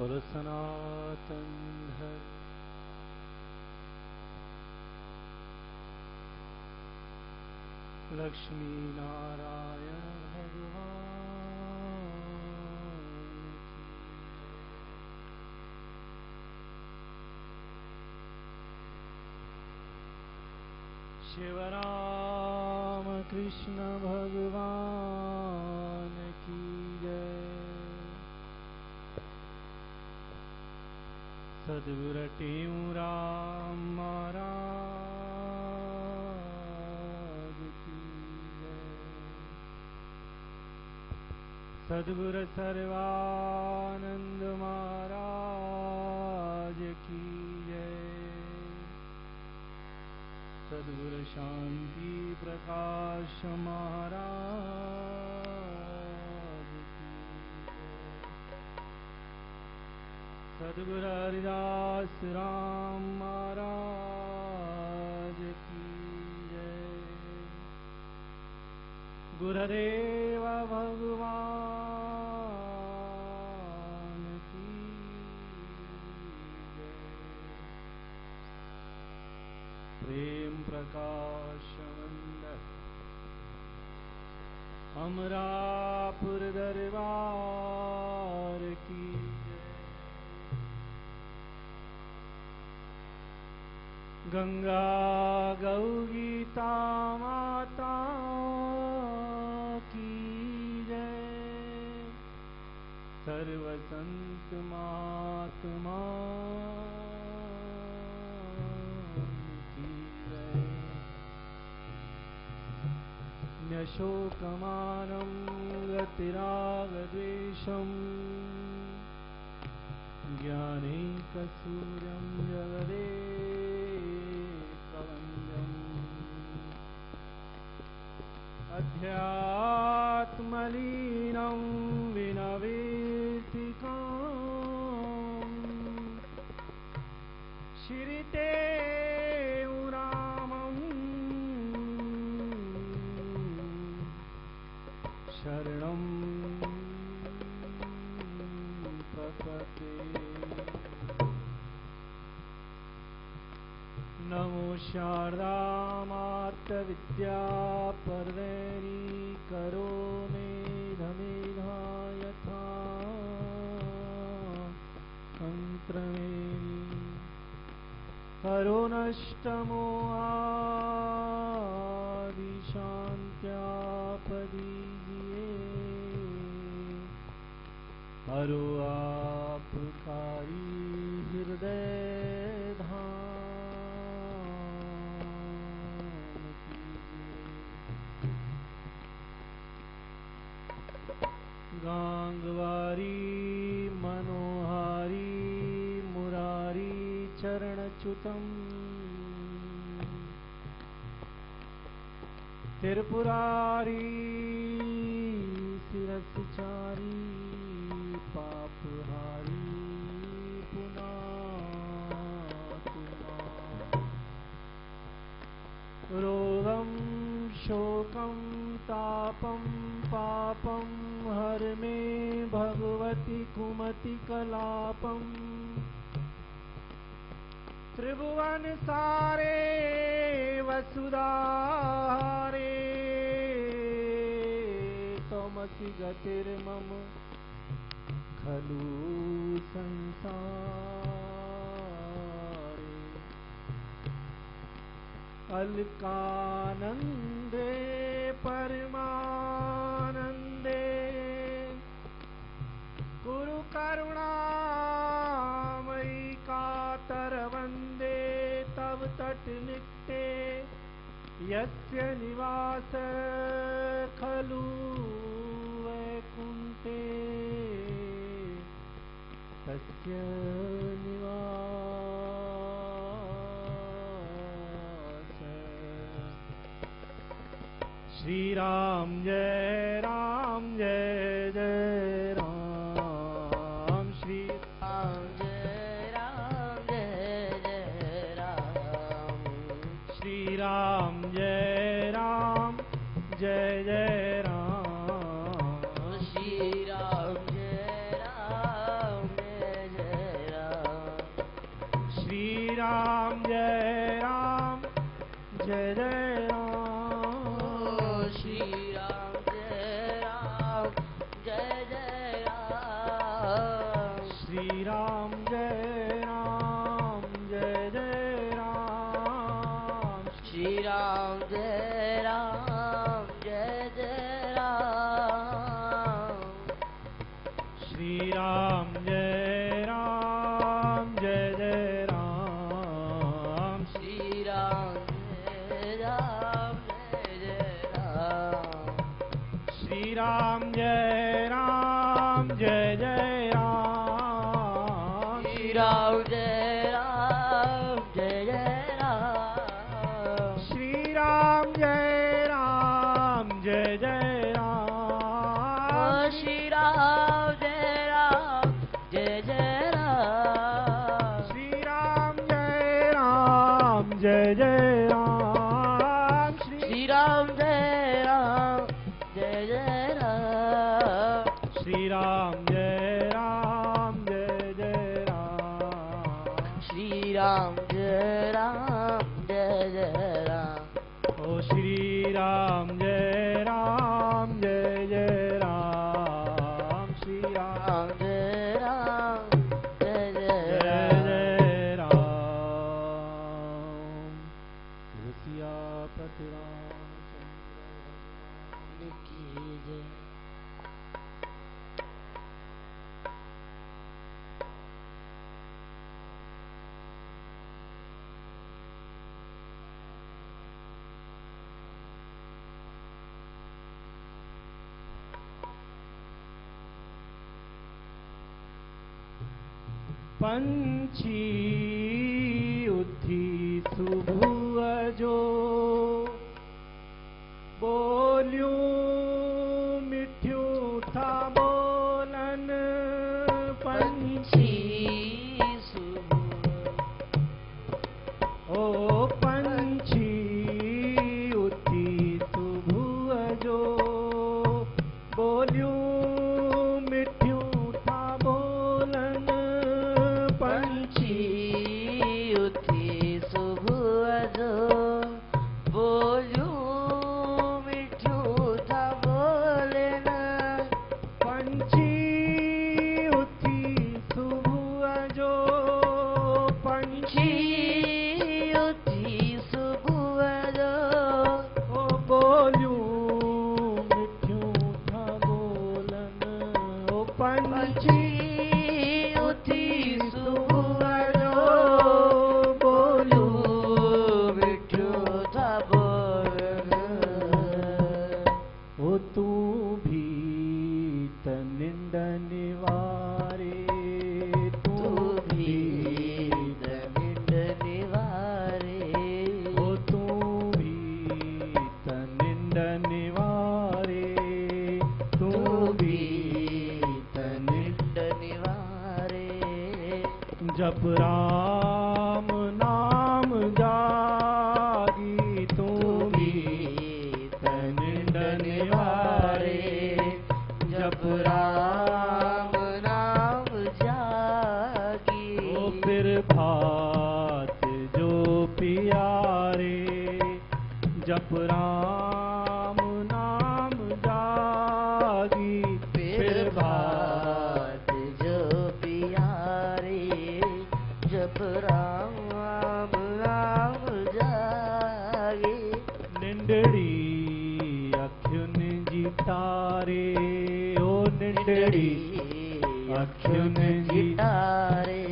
बोलो सनातन धर्म। लक्ष्मी नारायण भगवान की शिवराम कृष्ण भगवान की जय। सद्गुरु टेऊराम महाराज की जय। सद्गुरु सर्वानंद महाराज की जय। सद्गुरु शांति प्रकाश महाराज की जय। सद्गुरु हरिदास राम महाराज की जय। गुरुदेव भगवान की जय। प्रेम प्रकाश मंदिर अमरापुर दरबार की जय। गंगा गौ गीता माता की जय। सर्व संत महात्मा की जय। न्यशोकमानं गतिरागद्वेषम् ज्ञानैकसूर्यं जगदे प्रवन्द्यम्। अध्यात्मलीनं विनवेतिकाम् शिरिते रामम् शरणं प्रपद्ये। नमो शारदामार्तविद्यापर्वणि करो मेधमेधा यथा तन्त्रवेणी करो नष्टमो आदिशान्त्यापदीजिए। हरो आपकारी हृदय धाम कीजिए। गांगवारी मनोहारी मुरारी चरणच्युतम् त्रिपुरारी शिरस्चारी पापहारी पुनातुमा। रोगं शोकं तापं पापं हर मे भगवती कुमति कलापम्। त्रिभुवन सारे वसुधारे त्वमसि गतिर्मम खलु संसारे। अलकानंदे परमानंदे गुरु करुणामयी कातर वंदे तव तट निकटे यस्य निवास खलु वैकुंठे तस्य निवास। श्री राम जय जय राम। श्री राम जय राम। श्री राम जय जय राम। श्री राम जय राम श्री राम जय राम जय जय राम श्री राम जय राम जय जय राम श्री राम जय राम जय जय राम श्री राम जय राम जय जय राम श्री राम जय राम जय जय राम श्री राम जय राम जय जय राम श्री राम जय राम जय जय राम श्री राम जय राम जय जय राम श्री राम जय राम जय जय राम श्री राम जय राम जय जय राम श्री राम जय राम जय जय राम श्री राम जय राम जय जय राम श्री राम जय राम जय जय राम ओ श्री राम जय राम जय जय राम श्री राम राम जय राम जय जय जय राम जय राम तुलसियापति रामचंद्र की जय पंछी उठी सुबह जो बोलियो मिठ्यो था बोलन पंछी ओ पंछी उठी सुबह जो बोलियो मिठ्यो था बोलन पंछी उठी सुबह जो बोलू मिठू था बोले न पंछी उठी सुबह जो पंछी उठी सुबह जो ओ बोलियो मिठ्यो था बोलन ओ पंछी उठी सुबह जो बोलू मिठू था बोले ओ तू भी तनिंद निवारे तू भी दमिंड निवारे ओ तू भी तनिंद निवारे तू भी तनिंद निवारे जप राम नाम जागी तू भी तनिंद निवारे जप राम नाम जागी ओ फिर भात जो पियारे जप राम नाम जागी फिर बात जो पियारे जप राम नाम जागे निंडड़ी अखियुन जी तारे ओ निंडड़ी अखियुन जी तारे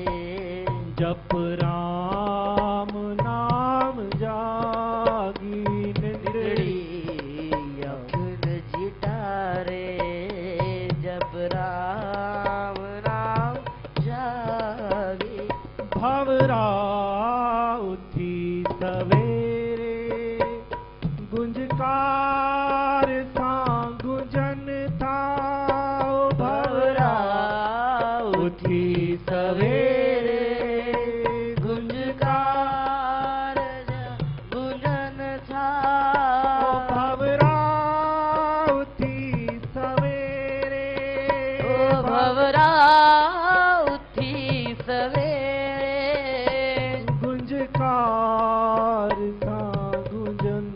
जप राम नाम जागी निंडड़ी अखुन जिटारे जब राम नाम जागे भवरा उठी सवेरे गुंजकार सा गुंजन था ओ भवरा उठी सवेरे गुंजकार गुंजन था ओ भवरा उठी सवेरे ओ भवरा उठी सवेरे गुंजकार सा गुंजन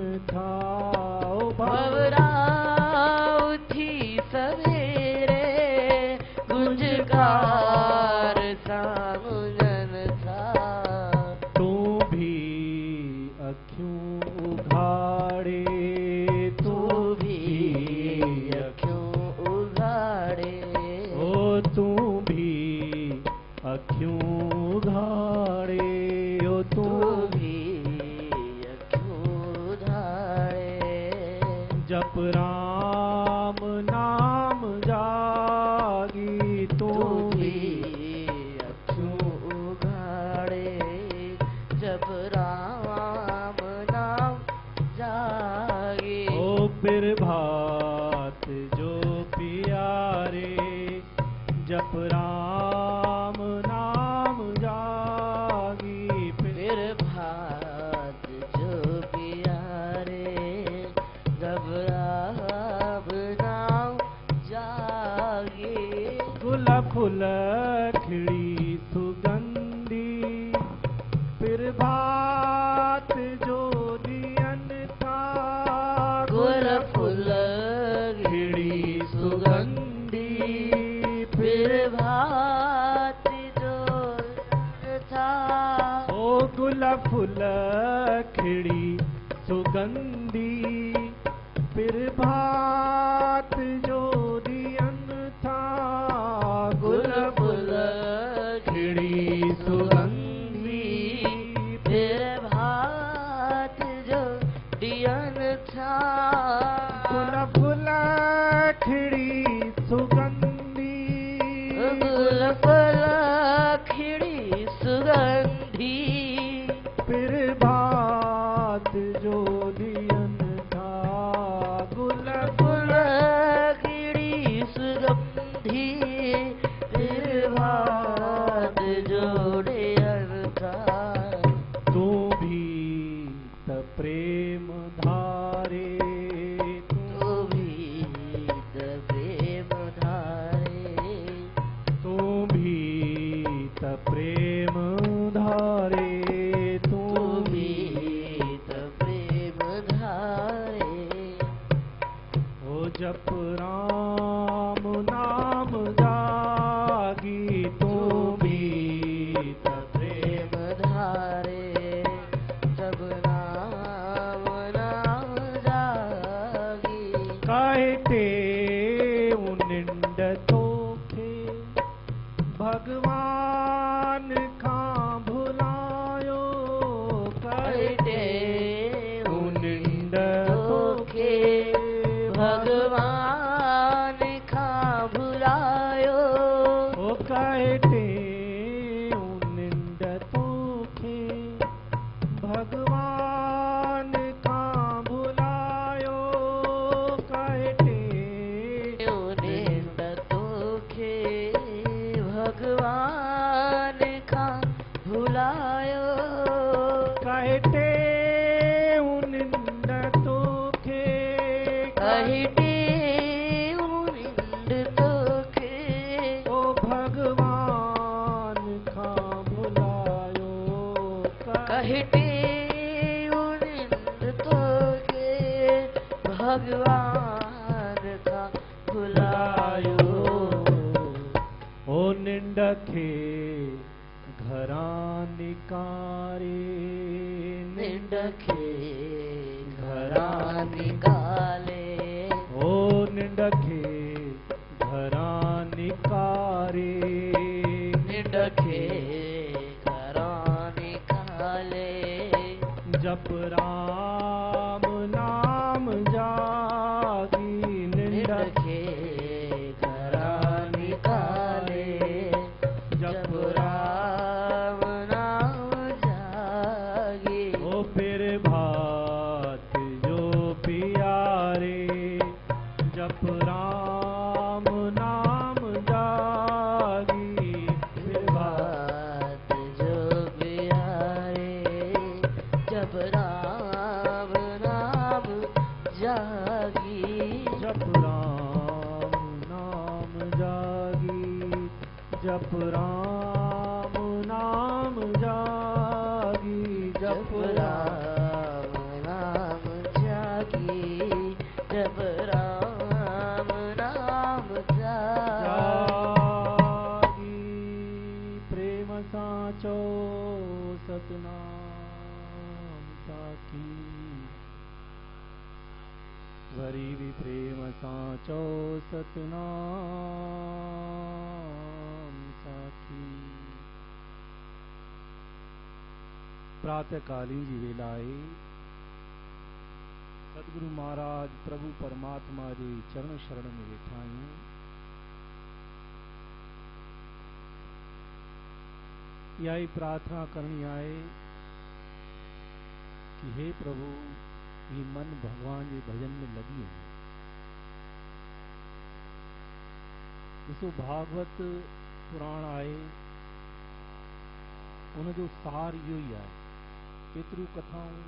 जप राम नाम जागी तू तू भी अखियों उघाड़े जब राम नाम जागे। ओ बिरभात जो प्यारे जप राम नाम जागी। फिर भात जो प्यारे जब राम नाम जागे। गुल फुल खिड़ी सुगंधी फिर भात जो दियन था। गुल फुल खिड़ी सुगंधी फिर भात जो था। ओ गुल फुल खिड़ी सुगंधी फिर भात जो दियन था। गुल फुल खिड़ी सुगंधी फिर भात जो दियन था। गुल फुल खिड़ी सुगंधी गुल फुल खिड़ी सुगंधी फिर भात जो दियन था। गुल फुल खिड़ी सुगंधी फिर भात जो दियन था। तू भी त प्रेम धारे तू भी प्रेम धारे। तू भी त प्रेम धारे तू भी प्रेम धारे। ओ जप राम नाम जागी तू भी त प्रेम धारे जब नाम नाम जागी। कहते निंड तोखे भगवान का भुलायो। कहते निंड तोखे भगवान का भुलायो। ओ कहते निंद तोखे भगवान का भुलायो। कहते निंद तोखे भगवान का भुलायो। कहते निंद तोखे कहते निंद तोखे ओ भगवान का भुलायो। कहते निंद तोखे भगवान का भुलायो। ओ निंडखे घरा निकारे निंडखे घरा निकाले। ओ निंडखे घरा निकारे निंडखे घरा निकाले। जप राम नाम जागी निंडखे निंडखे घरा निकाले। जप जब राम नाम जागे। ओ फिर भात जो प्यारे जप राम नाम जागी। फिर भात बात जो प्यारे जब राम नाम जागी। जप राम नाम जागी जप राम नाम जागी। जब राम नाम जागी। जब राम नाम जागी प्रेम साचो सतनाम साखी। वरी भी प्रेम साचो सतनाम साखी। प्रातःकालीन जी वेलाए सतगुरु महाराज प्रभु परमात्मा जे चरण शरण में वेठा आहियूं। इहा ई प्रार्थना करणी आहे कि हे प्रभु ये मन भगवान जे भजन में लगी वञे। ॾिसो भागवत पुराण आहे, उनजो सार इहो ई आहे। केतिरियूं कथाऊं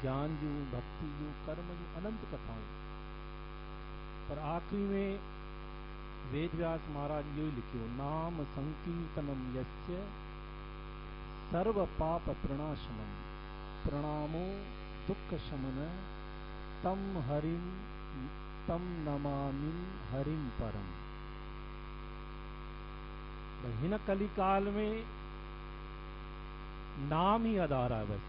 ज्ञान जूं, भक्ति जूं, कर्म जूं अनंत कथाऊं, पर आखिरी में वेद व्यास महाराज इहो ई लिखियो, नाम संकीर्तनम यस्य सर्व पाप प्रणाशनम प्रणामो दुख शमन तम नमामि हरिम परम। हिन कली काल में नाम ही आधार आहे। बस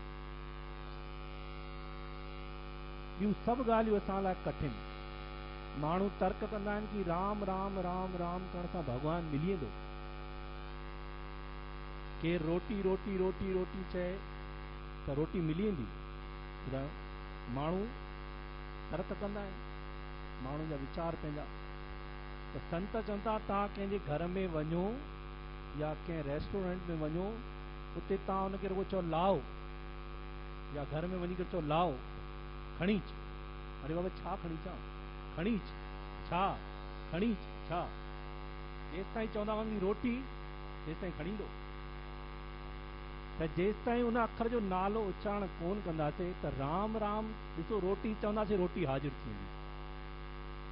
ॿियूं सभु ॻाल्हियूं असां लाइ कठिन। माण्हू तर्क कंदा आहिनि कि राम राम राम राम करण सां भगवान मिली वेंदो। केरु रोटी रोटी रोटी रोटी चए त रोटी मिली वेंदी, ॿुधायो? माण्हू तर्क कंदा आहिनि, माण्हू जा वीचार पंहिंजा। त संत चवनि था तव्हां कंहिंजे घर में वञो या कंहिं रेस्टोरेंट में वञो, उते तव्हां हुनखे रुगो चओ लाओ, या घर में वञी करे चओ लाओ, खणी अच। अरे बाबा छा खणी अचां? खणी अच छा? खणी अच छा? जेसि ताईं चवंदा वञी रोटी, तेसि ताईं खणी ईंदो। त जेसि ताईं उन अखर जो नालो उच्चारण कोन कंदासीं त राम राम, ॾिसो रोटी चवंदासीं रोटी हाज़िर थी वेंदी।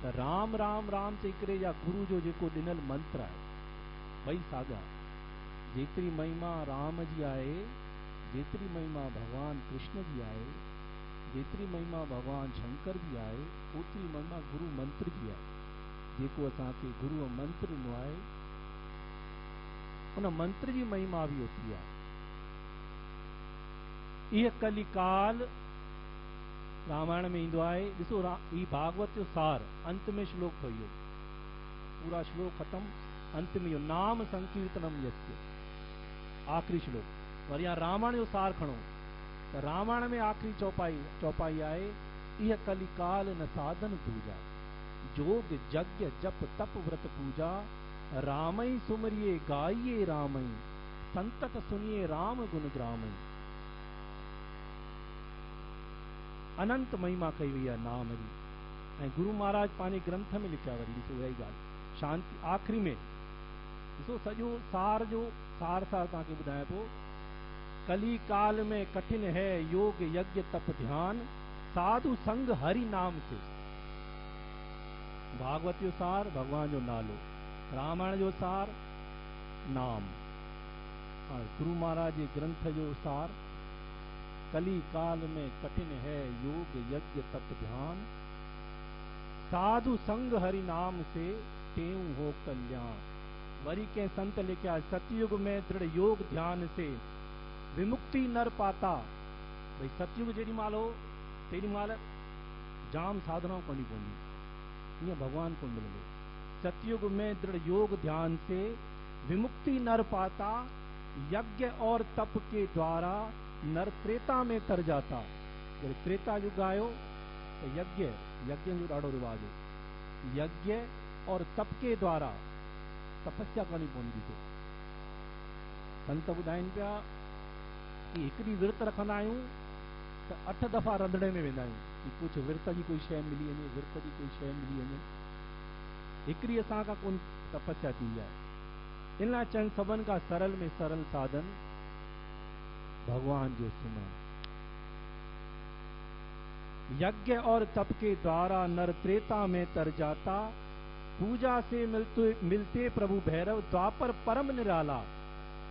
त राम राम राम चई करे या गुरु जो जेको ॾिनल मंत्र आहे, ॿई साॻा। जेतिरी महिमा राम जी आहे, जेतिरी महिमा भगवान कृष्ण जी आहे, जेतिरी महिमा भगवान शंकर जी आहे, ओतिरी महिमा गुरु मंत्र जी आहे। जेको असांखे गुरुअ मंत्र ॾिनो आहे, उन मंत्र जी महिमा बि ओतिरी आहे। इह कली काल रामायण में ईंदो आहे। ॾिसो ही भागवत जो सार, अंत में श्लोक थो इहो, पूरा श्लोक ख़त्म, अंत में इहो नाम संकीर्तनम यस्य, आखिरी श्लोक। वरी या रामायण जो सार खणो त रामायण में आखिरी चौपाई आहे, इह कली काल न साधन दूजा, जोग यज्ञ जप तप व्रत पूजा, रामई सुमरिये गाइये रामई, संतत सुनिए राम गुण ग्रामई। अनंत महिमा कई वई आहे नाम जी। ऐं गुरु महाराज पंहिंजे ग्रंथ में लिखिया। वरी ॾिसो इहा ई ॻाल्हि शांति आख़िरी में ॾिसो सॼो सार जो सार तव्हांखे ॿुधायां पोइ। कली काल में कठिन है योग यज्ञ तप ध्यान, साधु संग हरि नाम से। भागवत जो सार भगवान जो नालो, रामायण जो सार नाम, गुरु महाराज जे ग्रंथ जो सार कली काल में कठिन है योग यज्ञ तप ध्यान, साधु संग हरि नाम से तेऊ हो कल्याण। वरी के संत लिखिया, सतयुग में दृढ़ योग ध्यान से विमुक्ति नर पाता। भाई सतयुग जेॾी महिल हो तेॾी महिल जाम साधनाऊं करणी पवंदी, ईअं भगवान को मिलंदो। सतयुग में दृढ़ योग ध्यान से विमुक्ति नर पाता, यज्ञ और तप के द्वारा नर त्रेता में तर जाता। जब त्रेता युग आयो तो यज्ञ जो ॾाढो रिवाज हो। यज्ञ और तप के द्वारा तपस्या करनी पवंदी थी। संत ॿुधाइनि पिया कि हिकिड़ी विर्त रखंदा आहियूं त 8 दफ़ा रंधिणे में वेंदा आहियूं कि कुझु विर्त जी कोई शइ मिली वञे, विर्त जी कोई शइ मिली वञे। हिकिड़ी असां खां कोन तपस्या थींदी आहे। इन लाइ चवनि सभिनि खां सरल में सरल साधन भगवान जो सिमरन। यज्ञ और तप के द्वारा नर त्रेता में तर जाता, पूजा से मिलते प्रभु भैरव, द्वापर परम निराला।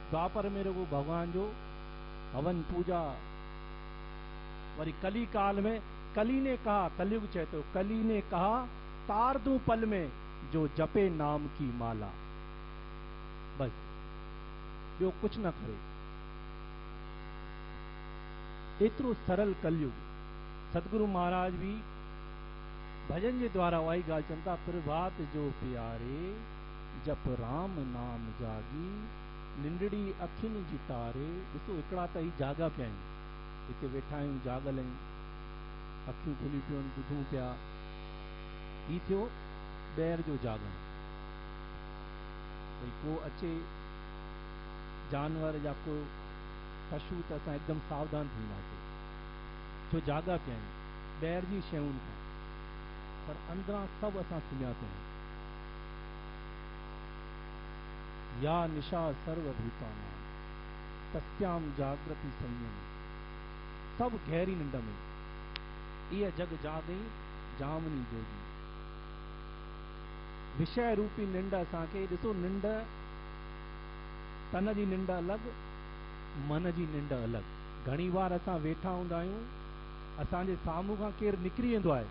द्वापर में रुगो भगवान जो हवन पूजा। वरी कली काल में कली ने कहा, कलयुग चए तो, कली ने कहा तार दूं पल में जो जपे नाम की माला। बस ॿियो कुझु न करे। एतिरो सरल कलयुग। सतगुरु महाराज भी भजन के द्वारा वाही ॻाल्हि चवनि था, प्रभात जो प्यारे जप राम नाम जागी, निंडड़ी अखियुनि जी तारे। ॾिसो हिकिड़ा त ही जागा पिया आहिनि, हिते वेठा आहियूं जागल आहियूं, अखियूं खुली पियूं ॿुधूं पिया। ही थियो ॿाहिरि जो जागण। भई को अचे जानवर या को पशु त असां हिकदमि सावधान थींदासीं, छो जागा पिया आहियूं ॿाहिरि जी शयुनि खां, पर अंदरां सभु असां सुम्हिया पिया आहियूं। या निशा सर्वभूतानां तस्याम जागृति संयम, सभु गहरी निंड में, इहा जग जागई जामनी जोगी। विषय रूपी निंड असांखे, ॾिसो निंड तन जी निंड अलॻि, मन जी निंड अलॻि। घणी बार असां वेठा हूंदा आहियूं, असांजे साम्हूं खां केरु निकिरी वेंदो आहे,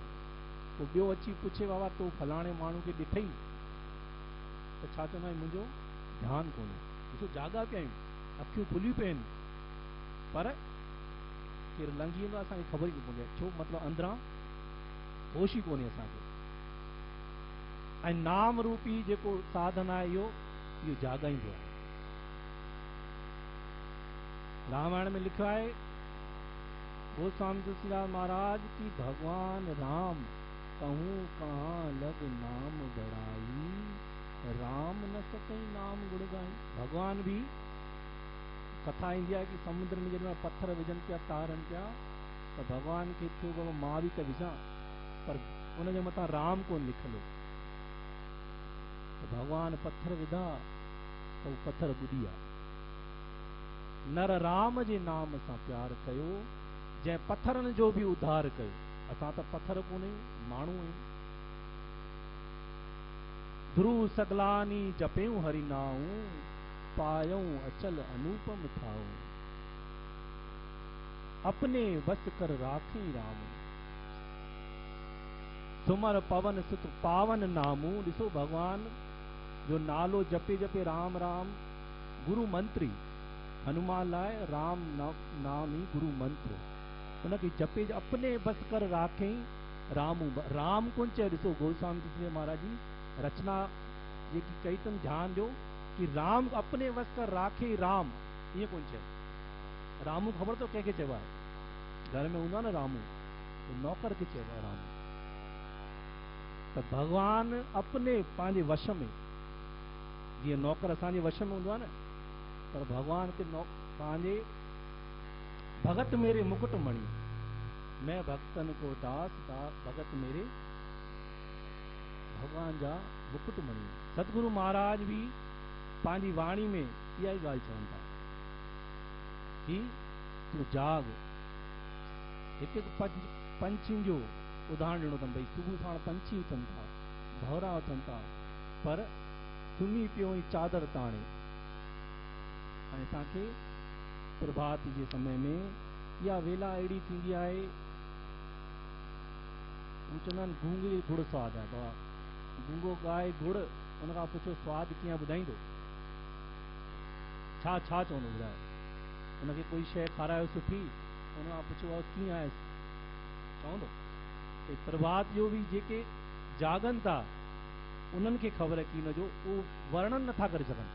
पोइ ॿियो अची पुछे बाबा तो फलाणे माण्हू खे ॾिठई, त छा चवंदा आहियूं मुंहिंजो ध्यानु कोन्हे। ॾिसो जागा पिया आहियूं, अखियूं खुलियूं पियूं आहिनि, पर केरु लंघी वेंदो आहे असांखे ख़बर ई न पवंदी आहे, छो मतिलबु अंदरां होश ई कोन्हे असांखे। ऐं नाम रूपी जेको साधन आहे इहो जागाईंदो आहे। रामायण में लिखियो आहे गोस्वामी तुलसीदास महाराज की भगवान राम कहूँ कहाँ लग नाम बड़ाई, राम न सकई नाम गुण गाई। भगवान भी कथा ईंदी आहे कि समुद्र में जॾहिं पत्थर विझनि पिया तारनि पिया, त भगवान खे थियो बाबा मां बि त विझां, पर उनजे मथां राम कोन लिखियलु हो। त भगवान पत्थर विधा त उहो पत्थर ॿुॾी विया। नर राम जे नाम सां प्यार कयो, जंहिं पत्थरनि जो बि उद्धार कयो। असां त पत्थर कोन आहियूं, माण्हू आहियूं। ध्रुव सगलानी जपियूं हरि नाऊ, पायूं अचल अनुपम ठाऊ। अपने वस कर राखी राम, सुमर पवन सुत पावन नामू। ॾिसो भगवान जो नालो जपे जपे राम राम गुरु मंत्री, हनुमान लाइ राम नाम ही गुरु मंत्र। उनखे जपे अपने बस कर राखई रामू। राम कोन चयो, ॾिसो गोस्वामी तुलसीदास महाराज जी रचना जेकी कई अथनि, ध्यानु ॾियो कि राम अपने वस कर राखे राम, ईअं कोन चयो। रामू ख़बर अथव कंहिंखे चइबो आहे? घर में हूंदो आहे न रामू, तो नौकर खे चइबो आहे रामू। त भगवान अपने पंहिंजे वश में, जीअं नौकर असांजे वश में हूंदो आहे न, पर भगवान खे पंहिंजे भगत मेरे मुकुट मणि, मैं भक्तन को दास भगत मेरे, भगवान जा मुकुट मणि। सतगुरु महाराज भी पंहिंजी वाणी में इहा ई ॻाल्हि चवनि था कि तूं जाग। हिकु पंछियुनि जो उदाहरण ॾिनो अथनि, भई सुबुह साण पंछी उथनि था, भौरा उथनि था, पर सुम्ही पियो ई चादर ताणे। ऐं असांखे प्रभात जे समय में इहा वेला अहिड़ी थींदी आहे, चवंदा आहिनि गूंगे गुड़ स्वाद आहे। बाबा गूंगो गाए गुड़, उनखां पुछो स्वाद कीअं ॿुधाईंदो, छा छा चवंदो ॿुधायो? उनखे कोई शइ खारायो सुठी, उनखां पुछो कीअं आहे, चवंदो? प्रभात जो बि जेके जागनि था उन्हनि खे ख़बर आहे कि उनजो उहो वर्णन नथा करे सघनि।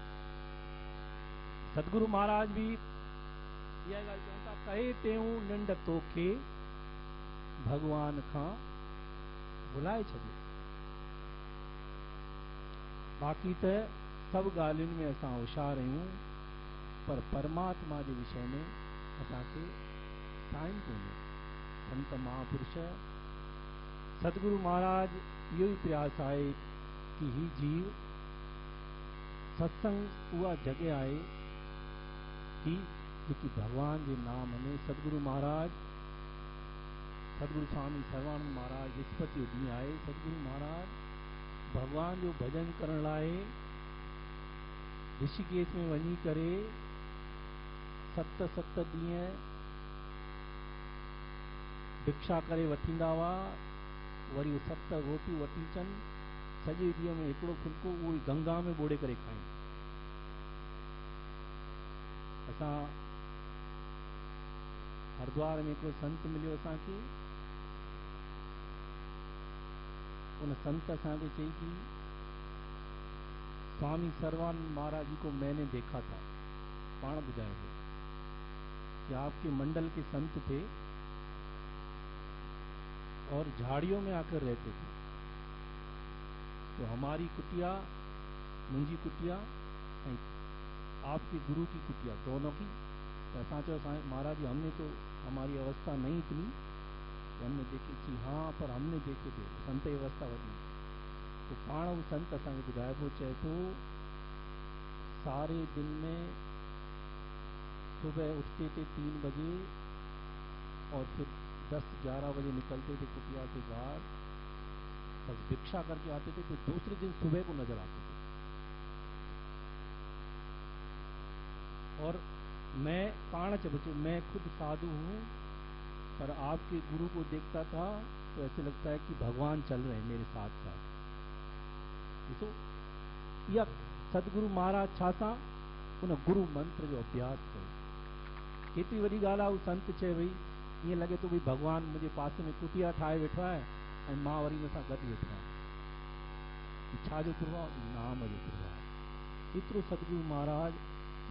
सतगुरु महाराज भी इहा ॻाल्हि चवनि था, कहे टेऊं निंड तोखे भगवान खां भुलाए छॾियो। बाक़ी त सभु ॻाल्हियुनि में असां होशियार आहियूं, पर परमात्मा जे विषय में असांखे टाइम कोन्हे। संत महापुरुष सतगुरु महाराज इहो ई प्रयास आहे कि ही जीव सत्संग उहा जॻह आहे कि जेकी भगवान जे नाम में, सतगुरु महाराज, सतगुरु स्वामी सर्वानंद महाराज, विस्पति जो ॾींहुं आहे, सतगुरु महाराज भगवान जो भजन करण लाइ ऋषिकेश में वञी करे 7 ॾींहं भिक्षा करे वठींदा हुआ, वरी 7 रोटियूं वठी अचनि, सॼे ॾींहं में हिकिड़ो फुल्को उहो गंगा में ॿोड़े करे खाइनि। असां हरिद्वार में हिकिड़ो संत मिलियो असांखे, उन संत असांखे चई कि स्वामी सर्वानंद महाराज जी को मैंने देखा था, पाण ॿुधायो कि आपके मंडल के संत थे, 7 दिन और झाड़ियों में आकर रहते थे। तो हमारी कुटिया, मुंजी कुटिया, आपके गुरु की कुटिया, दोनों की। तो असां चयो महाराज जी हमने तो, हमारी अवस्था नहीं इतनी, हमने देखी थी। हाँ, पर हमने देखे थे संत जी अवस्था वधी। तो पाण वो संत असांखे ॿुधाइबो, चए थो सारे दिन में सुबह उठते थे 3 बजे और फिर 10-11 बजे निकलते थे कुटिया के बाहर, बस भिक्षा करके आते थे। फिर दूसरे दिन सुबह को नजर आते थे। और मैं पाण च बचे, मैं खुद साधु हूँ, पर आपके गुरु को देखता था तो ऐसे लगता है कि भगवान चल रहे हैं मेरे साथ साथ। ॾिसो, या सतगुरु महाराज छा सां उन गुरु मंत्र जो अभ्यास कयो। केतिरी वॾी ॻाल्हि आहे। उहो संत चए भई ईअं लॻे थो भई भगवान मुंहिंजे पासे में कुटिया ठाहे वेठो आहे ऐं मां वरी हुन सां गॾु वेठो आहियां। छा जो प्रभाव? नाम जो प्रभाव। एतिरो सतगुरु महाराज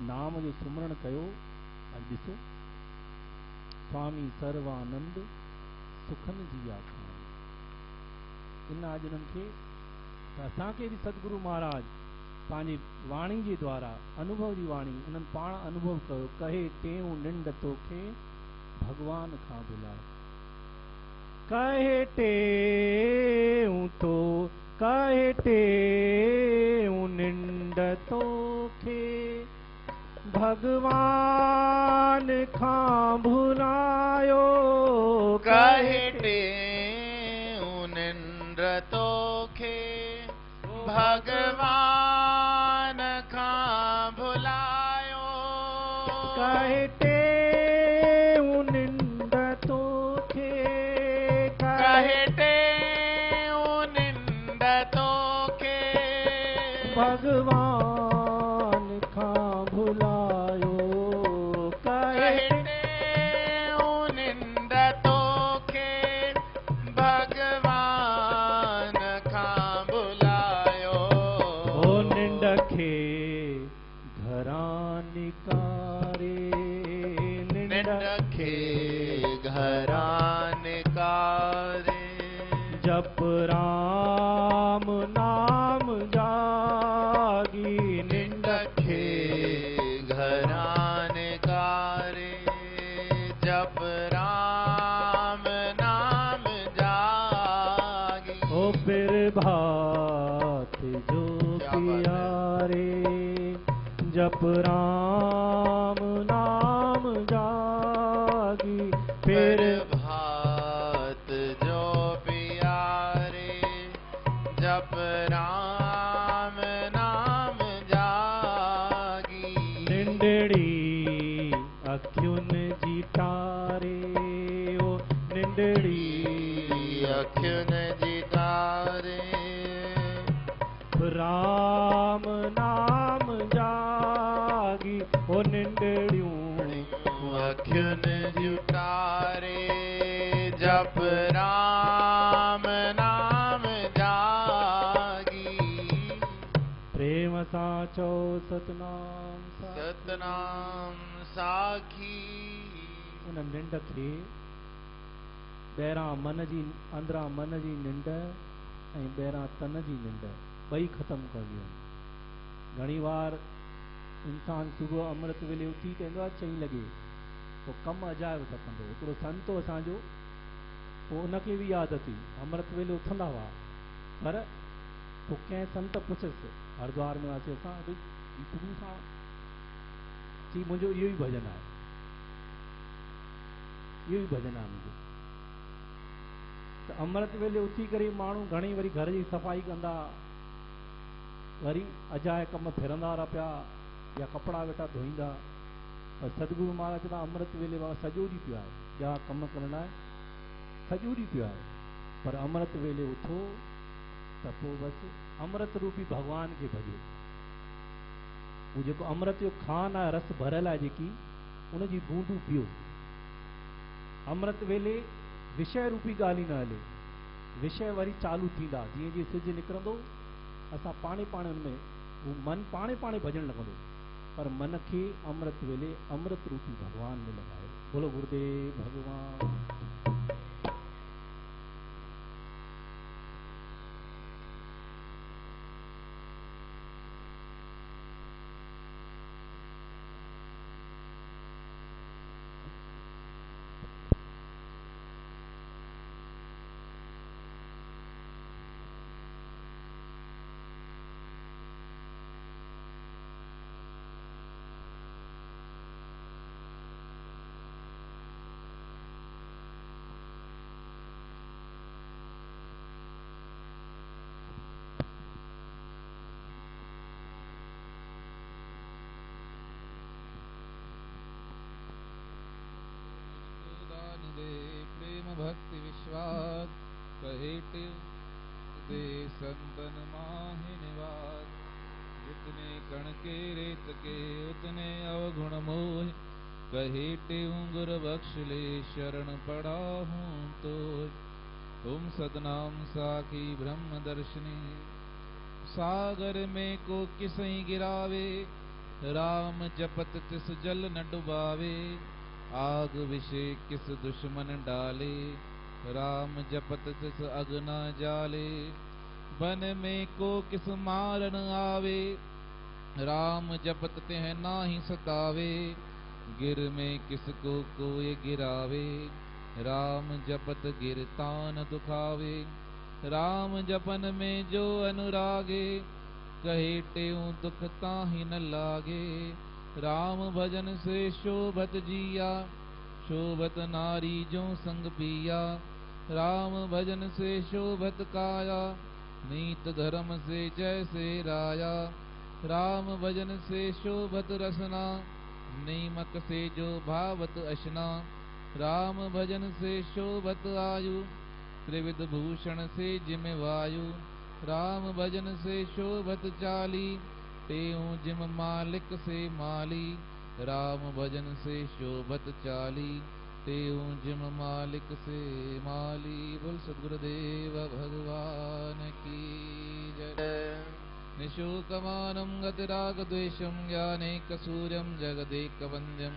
नाम जो सुमरण कयो। ऐं ॾिसो, स्वामी सर्वानंद सुखन जी आखाणी। इन आज उन्हनि खे, असांखे बि सतगुरु महाराज पंहिंजी वाणी जे द्वारा, अनुभव जी वाणी, उन्हनि पाण अनुभव कयो। कहे टेऊं निंड तोखे भगवान खां भुलाए। कहे टेऊं तो, कहे टेऊं निंड तोखे भगवान खां भुलायो। कहे टेऊं निंड तोखे भगवान खां भुलायो। कहे टेऊं निंड तोखे, कहे टेऊं निंड तोखे भगवान खां भुलायो। कहे टेऊं निंड तोखे भगवान खां भुलायो। ओ निंड खे घरां निकारे, निंड खे घरां निकारे। जप राम नाम जागी। निंड खे घरां निकारे। जप राम नाम जागी। ओ फिर भात जो प्यारे, जप राम नाम जागी। फिर भात जो प्यारे, जप राम नाम जागी। निंडड़ी अखियुन जी तारे, ओ निंडड़ी अखियुन जी तारे। राम नाम जागी। ओ निंडड़ियूं अखियुन जी तारे। जप राम नाम जागी। प्रेम सां चओ सतनाम साखी। सतनाम साखी। उन निंड खे ॿाहिरां मन जी, अंदरां मन जी निंड ऐं ॿाहिरां तन जी निंड ॿई ख़तमु करणी आहिनि। घणी बार इंसान सुबुह अमृत वेले उथी कंदो आहे 4 लॻे, पोइ कमु अजायो था कंदो। हिकिड़ो संत हो असांजो, पोइ उनखे बि आदत हुई, अमृत वेले उथंदा हुआ, पर पोइ कंहिं संत पुछियसि, हरिद्वार में हुआसीं असां, भई शुरू सां चई मुंहिंजो इहो ई भॼन आहे, इहो ई भॼन आहे मुंहिंजो। त अमृत वेले उथी करे माण्हू घणेई वरी घर जी सफ़ाई कंदा, वरी अजाए कम फिरंदा रहा पिया, या कपिड़ा वेठा धोईंदा। पर सतगुरु महाराज चवंदा अमृत वेले बाबा सॼो ॾींहुं पियो आहे, ॿिया कम करण लाइ सॼो ॾींहुं पियो आहे, पर अमृत वेले उथो त पोइ बसि अमृत रूपी भगवान खे भॼो। उहो जेको अमृत जो खान आहे, रस भरियल आहे जेकी, उनजी बूंदूं पियो। अमृत वेले विषय रूपी ॻाल्हि ई न हले, विषय वरी चालू थींदा, जीअं जीअं सिज निकिरंदो असां पाणे पाणे हुनमें उहो मन पाणे पाणे भॼणु लॻंदो, पर मन खे अमृत वेले अमृत रूपी भगवान में लॻायो। बोलो गुरुदेव भगवान। कहेटे दे संतन माहि निवास। जितने कण के रेत के उतने अवगुण मोह, कहेटे गुर बख्श ले शरण पड़ा हूँ तो। तुम सतनाम साखी ब्रह्म दर्शनी, सागर में को किसई गिरावे। राम जपत तिस जल न डुबावे, आग विषे किस दुश्मन डाले। राम जपत तिस अग न जाले, बन में को किस मारन आवे। राम जपत तिह नाहि सतावे, गिर में किसको कोय गिरावे। राम जपत गिर तान दुखावे, राम जपन में जो अनुरागे। कहे तेऊं दुख ताहि न लागे, राम भजन से शोभत जिया। शोभत नारी जो संग पिया, राम भजन से शोभत काया। नीत धर्म से जैसे राया, राम भजन से शोभत रसना। नीमक से जो भावत अशना, राम भजन से शोभत आयु। त्रिविध भूषण से जिम वायु, राम भजन से शोभत चाली। तेऊं जिम मालिक से माली, राम भजन से शोभत चाली। तेऊं जिम मालिक से माली। बोल सद्गुरुदेव भगवान की जय। निशुकमानं गतिरागद्वेषं ज्ञानैकसूर्यं जगदेकवन्द्यम्।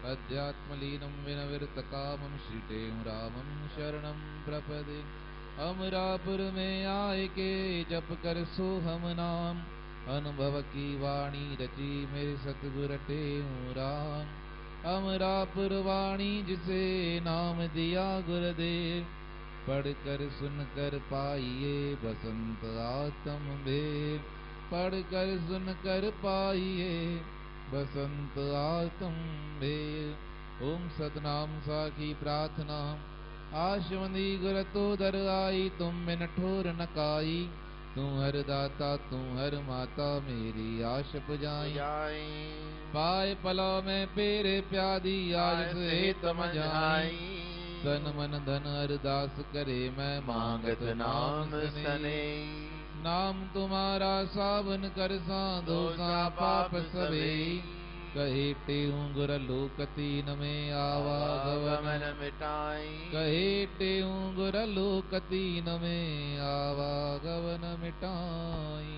अध्यात्मलीनं विनविरतकामं श्रीटें रामं शरणं प्रपदे। अमरापुर में आए के जप कर सोहम नाम, अनुभव की वाणी रची मेरे सतगुर टेऊं राम। अमरापुर वाणी जिसे नाम दिया गुरुदेव, पढ़ कर सुन कर पाइए बसंत आत्म भेद। पढ़ कर सुन कर पाइए बसंत आत्म भेद। ओम सतनाम साखी प्रार्थना, आशवंदी गुर तो दर आई। तुम बिन ठोर न काई, तू हर दाता तू हर माता मेरी आश पुजाई। पाए पला में पेरे प्यादी, आज से तमझाई। तन मन धन अरदास करे मैं मांगत नाम सने। नाम तुम्हारा सावन कर साधो सा पाप सबे। कहे तेऊं गुर लोकतीन में आवागमन मिटाई। कहे तेऊं गुर लोकतीन में आवागमन मिटाई।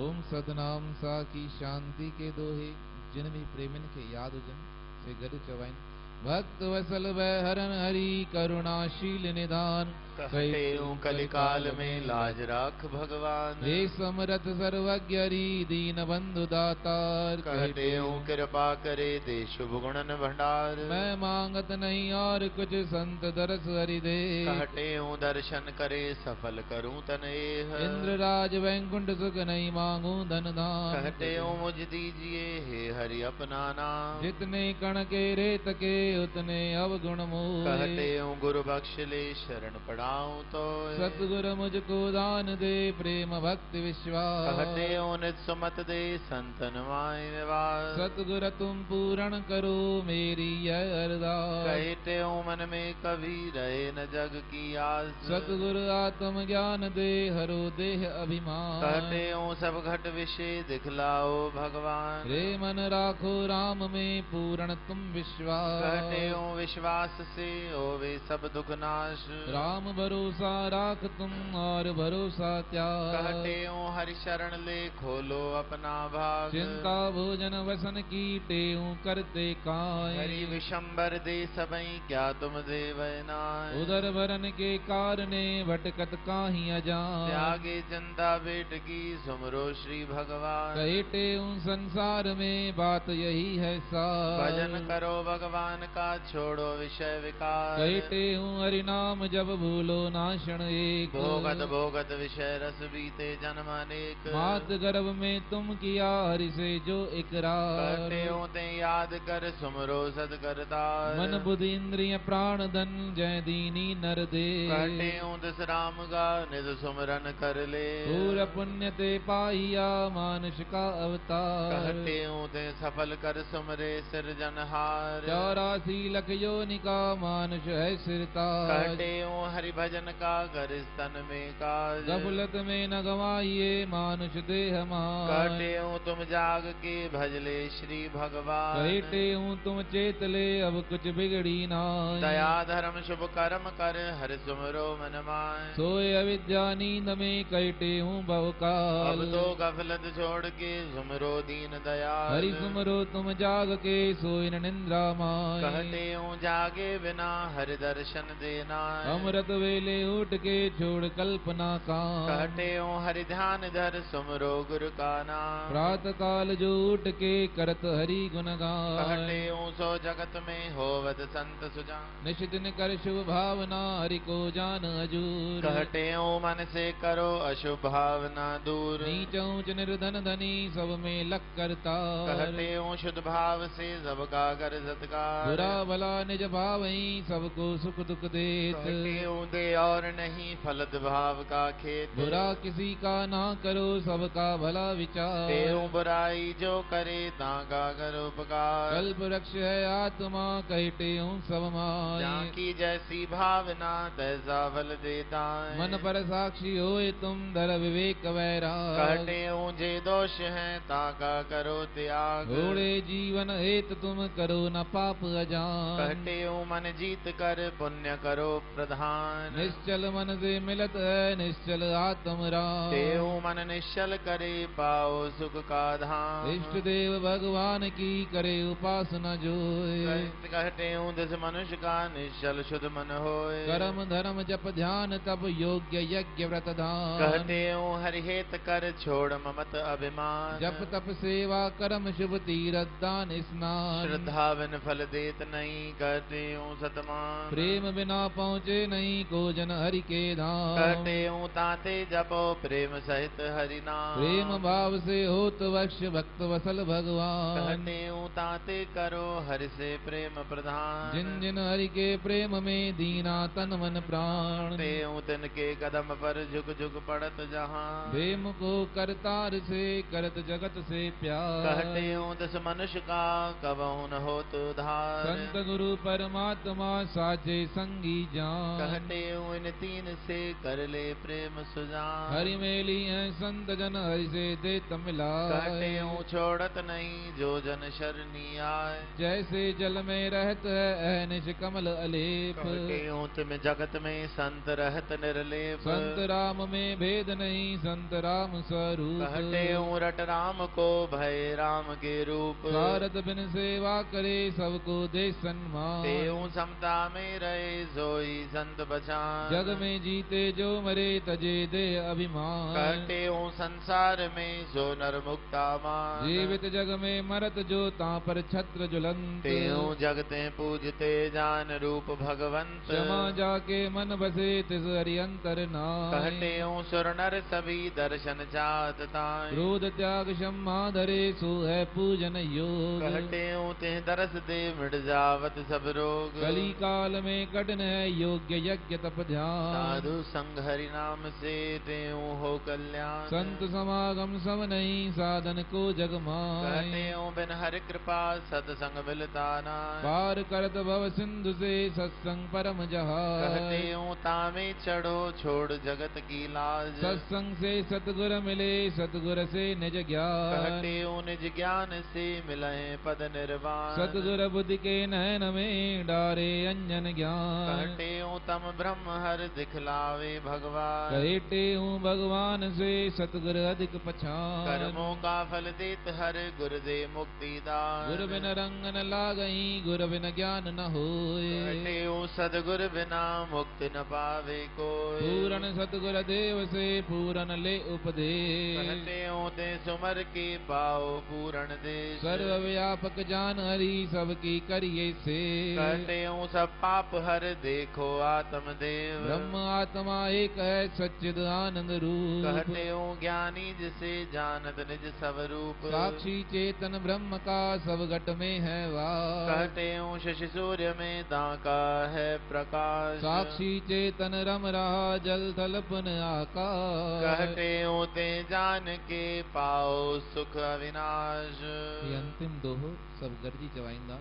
ओम सतनाम साखी शांति के दोहे, जिन भी प्रेमिन के याद जन से गद चवाइन। भक्त वसल वह हरन हरि, करुणाशील निधान। कहतेऊं कलिकाल में लाज राख भगवान। हे समरथ सर्वज्ञ हरि, दीन बंधु दातार। कहतेऊं कृपा करे दे शुभ गुणन भंडार। मैं मांगत नहीं और कुछ, संत दरस हरि दे। कहतेऊं दर्शन करे सफल करूं तनेह। इंद्र राज वैकुंठ सुख नहीं मांगू धन धाम। कहतेऊं मुझ दीजिए हे हरि अपना नाम। जितने कण के रेत के उतने अवगुण मोह। कहतेऊं गुरु बख्श ले शरण पड़ाऊं तो। सतगुरु मुझको दान दे प्रेम भक्ति विश्वास। कहतेऊं नित सुमत दे संतन माय निवास। सतगुरु तुम पूर्ण करो मेरी यह अरदास। कहतेऊं मन में कभी रहे न जग की आस। सतगुरु आत्म ज्ञान दे हरो देह अभिमान। कहतेऊं सब घट विषय दिखलाओ भगवान। रे मन राखो राम में पूर्ण तुम विश्वास। कहतेऊं विश्वास से होवे सब दुख नाश। राम भरोसा राख तुम और भरोसा त्याग। कहतेऊं हरि शरण ले खोलो अपना भाग। चिंता भोजन वसन की टेऊं करते काय। हरि विशंबर दे सबई क्या तुम देवै नाय। उदर भरन के कारणे भटकत काहि अजान। त्यागे चिंता बेट की सुमरो श्री भगवान। कहे टेऊं संसार में बात यही है सार। भजन करो भगवान का छोड़ो विषय विकार। कहे टेऊं हरि नाम जब भूलो नाशण एक। भोगत भोगत विषय रस बीते जन्म अनेक। मात गर्भ में तुम किया हरि से जो इकरार। कहतेऊं ते याद कर सुमरो सदगरतार। मन बुद्धि इंद्रिय प्राण धन जय दीनी नर दे। कहतेऊं दिस राम का निज सुमरन कर ले। पूर पुण्य ते पाइया मानुष का अवतार। कहतेऊं ते सफल कर सुमरे सिरजनहार। चौरा 84 लख योनि का मानुष है सिरता। कहते हूँ हरि भजन का घर स्तन में काज। गफलत में न गवाइए मानुष देह मान। कहते हूँ तुम जाग के भजले श्री भगवान। कहते हूँ तुम चेतले अब कुछ बिगड़ी नाय। दया धर्म शुभ कर्म कर हरि सुमरो मन माय। सोए अविद्या नींद में कहते हूँ बहुकाल। अब तो गफलत छोड़ के सुमरो दीन दयाल। हरि सुमरो तुम जाग के सोई न निंद्रा माय। कहते हूँ जागे बिना हरि दर्शन देना। अमृत वेले उठ के छोड़ कल्पना का। कहते हूँ हरि ध्यान धर सुमरो गुरु का नाम। प्रातः काल जो उठ के करत हरि गुण कहते गाय। हूँ सो जगत में होवत संत सुजान। निश्चित दिन कर शुभ भावना हरि को जान हजूर। कहते हूँ मन से करो अशुभ भावना दूर। नीच ऊंच निर्धन धनी सब में लग करता। कहते हूँ शुद्ध भाव से सबका कर सत्कार। बुरा भला निज भाव ही सबको सुख दुख देत। कहते हूँ दे और नहीं फलत भाव का खेत। बुरा किसी का ना करो सबका भला विचार। ते हूँ बुराई जो करे ताका करो उपकार। कल्प वृक्ष है आत्मा कहते हूँ सब माय। जहाँ की जैसी भावना तैसा फल देता है। मन पर साक्षी होए तुम धर विवेक वैराग। कहते हूँ जे दोष है ताका करो त्याग। घोड़े जीवन हेत तुम करो न पाप अजान। कहते हूँ मन जीत कर पुण्य करो प्रधान। निश्चल मन से मिलत है निश्चल आत्म राम। ते हूँ मन निश्चल करे पाओ सुख का धाम। इष्ट देव भगवान की करे उपासना जोए। कहते हूँ दस मनुष्य का निश्चल शुद्ध मन होए। कर्म धर्म जप ध्यान तब योग्य यज्ञ व्रत दान। कहते हूँ हरि हेत कर छोड़ ममत अभिमान। जप तप सेवा कर्म शुभ तीरथ दान स्नान। श्रद्धा बिन फल देत नहीं कहते हूँ सतमान। प्रेम बिना पहुँचे नहीं को जन हरि के धाम। कहते हूँ ताते जपो प्रेम सहित हरि नाम। प्रेम भाव से होत वक्ष भक्त वसल भगवान। कहते हूँ ताते करो हरि से प्रेम प्रधान। जिन जिन हरि के प्रेम में दीना तन मन प्राण। कहते हूँ तिनके कदम पर झुक झुक पड़त जहाँ। प्रेम को करतार से करत जगत से प्यार। कहते हूँ दस मनुष्य का कबहु न होत उधार। संत गुरु परमात्मा साचे संगी जान। कहते हूँ इन तीन से कर ले प्रेम सुजान। हरि मेली है संत जन हरि से देत मिलाए। कहते हूँ छोड़त नहीं जो जन शरणी आए। जैसे जल में रहत है अहनिश कमल अलेप। कहते हूँ तुम जगत में संत रहत निर्लेप। संत राम में भेद नहीं संत राम स्वरूप। कहते हूँ रट राम को भय राम के रूप। सारथ बिन सेवा करे सबको दे सम्मान। ते हूँ समता में रहे सोई संत बचान। जग में जीते जो मरे तजे दे अभिमान। कहते हूँ संसार में सो नर मुक्ता मान। जीवित जग में मरत जो ता पर छत्र ज्वलंत। ते हूँ जगते पूजते जान रूप भगवंत। क्षमा जाके मन बसे तिस हरि अंतर नाय। कहते हूँ सुर नर सभी दर्शन चाहत ताय। क्रोध त्याग क्षमा धरे सो है पूजन योग। कहते हूँ ते दरस दे मिट जावत सब रोग। कली काल में कठिन है योग्य यज्ञ तप ध्यान। साधु संग हरि नाम से ते हूँ हो कल्याण। संत समागम सब नहीं साधन को जग माय। कहते हूँ बिन हरि कृपा सत्संग मिलता नाय। पार करत भव सिंधु से सत्संग परम जहाज। कहते हूँ तामे चढ़ो छोड़ जगत की लाज। सत्संग से सतगुर मिले सतगुर से निज ज्ञान। कहते हूँ निज ज्ञान से मिले पद निर्वाण। सतगुर बुद्धि के नयन में डारे अंजन ज्ञान। कहते हूँ तम ब्रह्म हर दिखलावे भगवान। कहते हूँ भगवान से सतगुर अधिक पछान। कर्मों का फल देत हर गुर दे मुक्ति दान। गुर बिन रंग न लागई गुर बिन ज्ञान न होए। कहते हूँ सदगुर बिना मुक्ति न पावे कोई। पूरन सतगुर देव से पूरन ले उपदेश। कहते हूँ ते सुमर के पाओ पूर्ण देश। सर्व व्यापक जान हरि सबकी करिए से। कहते हूँ सब पाप हर देखो आत्मदेव। ब्रह्म आत्मा एक है सच्चिद आनंद रूप। कहते हूँ ज्ञानी जिसे जानत निज स्वरूप। साक्षी चेतन ब्रह्म का सब घट में है वास। कहते हूँ शशि सूर्य में दाका है प्रकाश। साक्षी चेतन रम रहा जल थल पुन आकाश। कहते हूँ ते जान के पाओ सुख अविनाश। ये अंतिम दोहो सब गरजी चवाईंदा।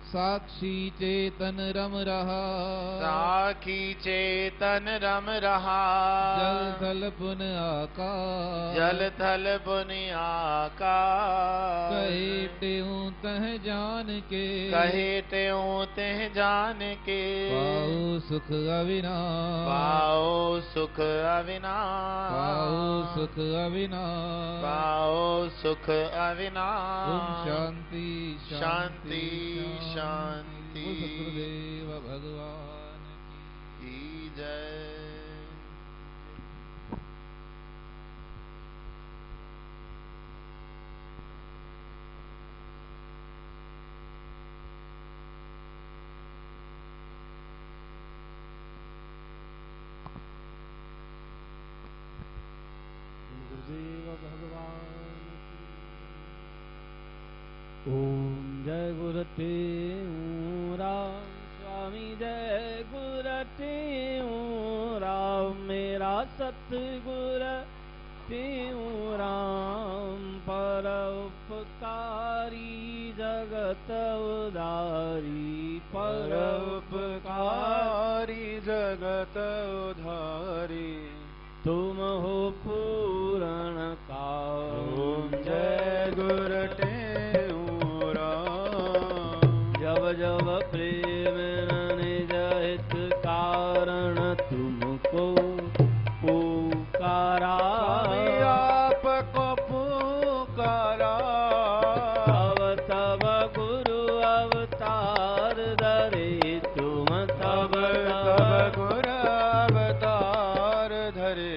साक्षी चेतन रम रहा, साखी चेतन रम रहा। जल थल पुन आकाश, जल थल पुन आकाश। कहे त्यों तह जान के, कहे त्यों तह जान के। पाओ सुख अविनाश, पाओ सुख अविनाश। पाओ सुख अविनाश, पाओ सुख अविनाश। ओम शांति शांति शांति। बोल सद्गुरुदेव भगवान की जय। गुरुदेव भगवान ओम जय गुरुदेव राम स्वामी जय गुरुदेव राम मेरा सतगुरु देव राम परोपकारी जगत उधारी परोपकारी जगत उधारी तुम हो पूरण काल जय गुरुदेव जब जब प्रेम निज हित कारण तुमको पुकारा आपको पुकारा तब तब गुरु अवतार धरे तुम तब तब गुरु अवतार धरे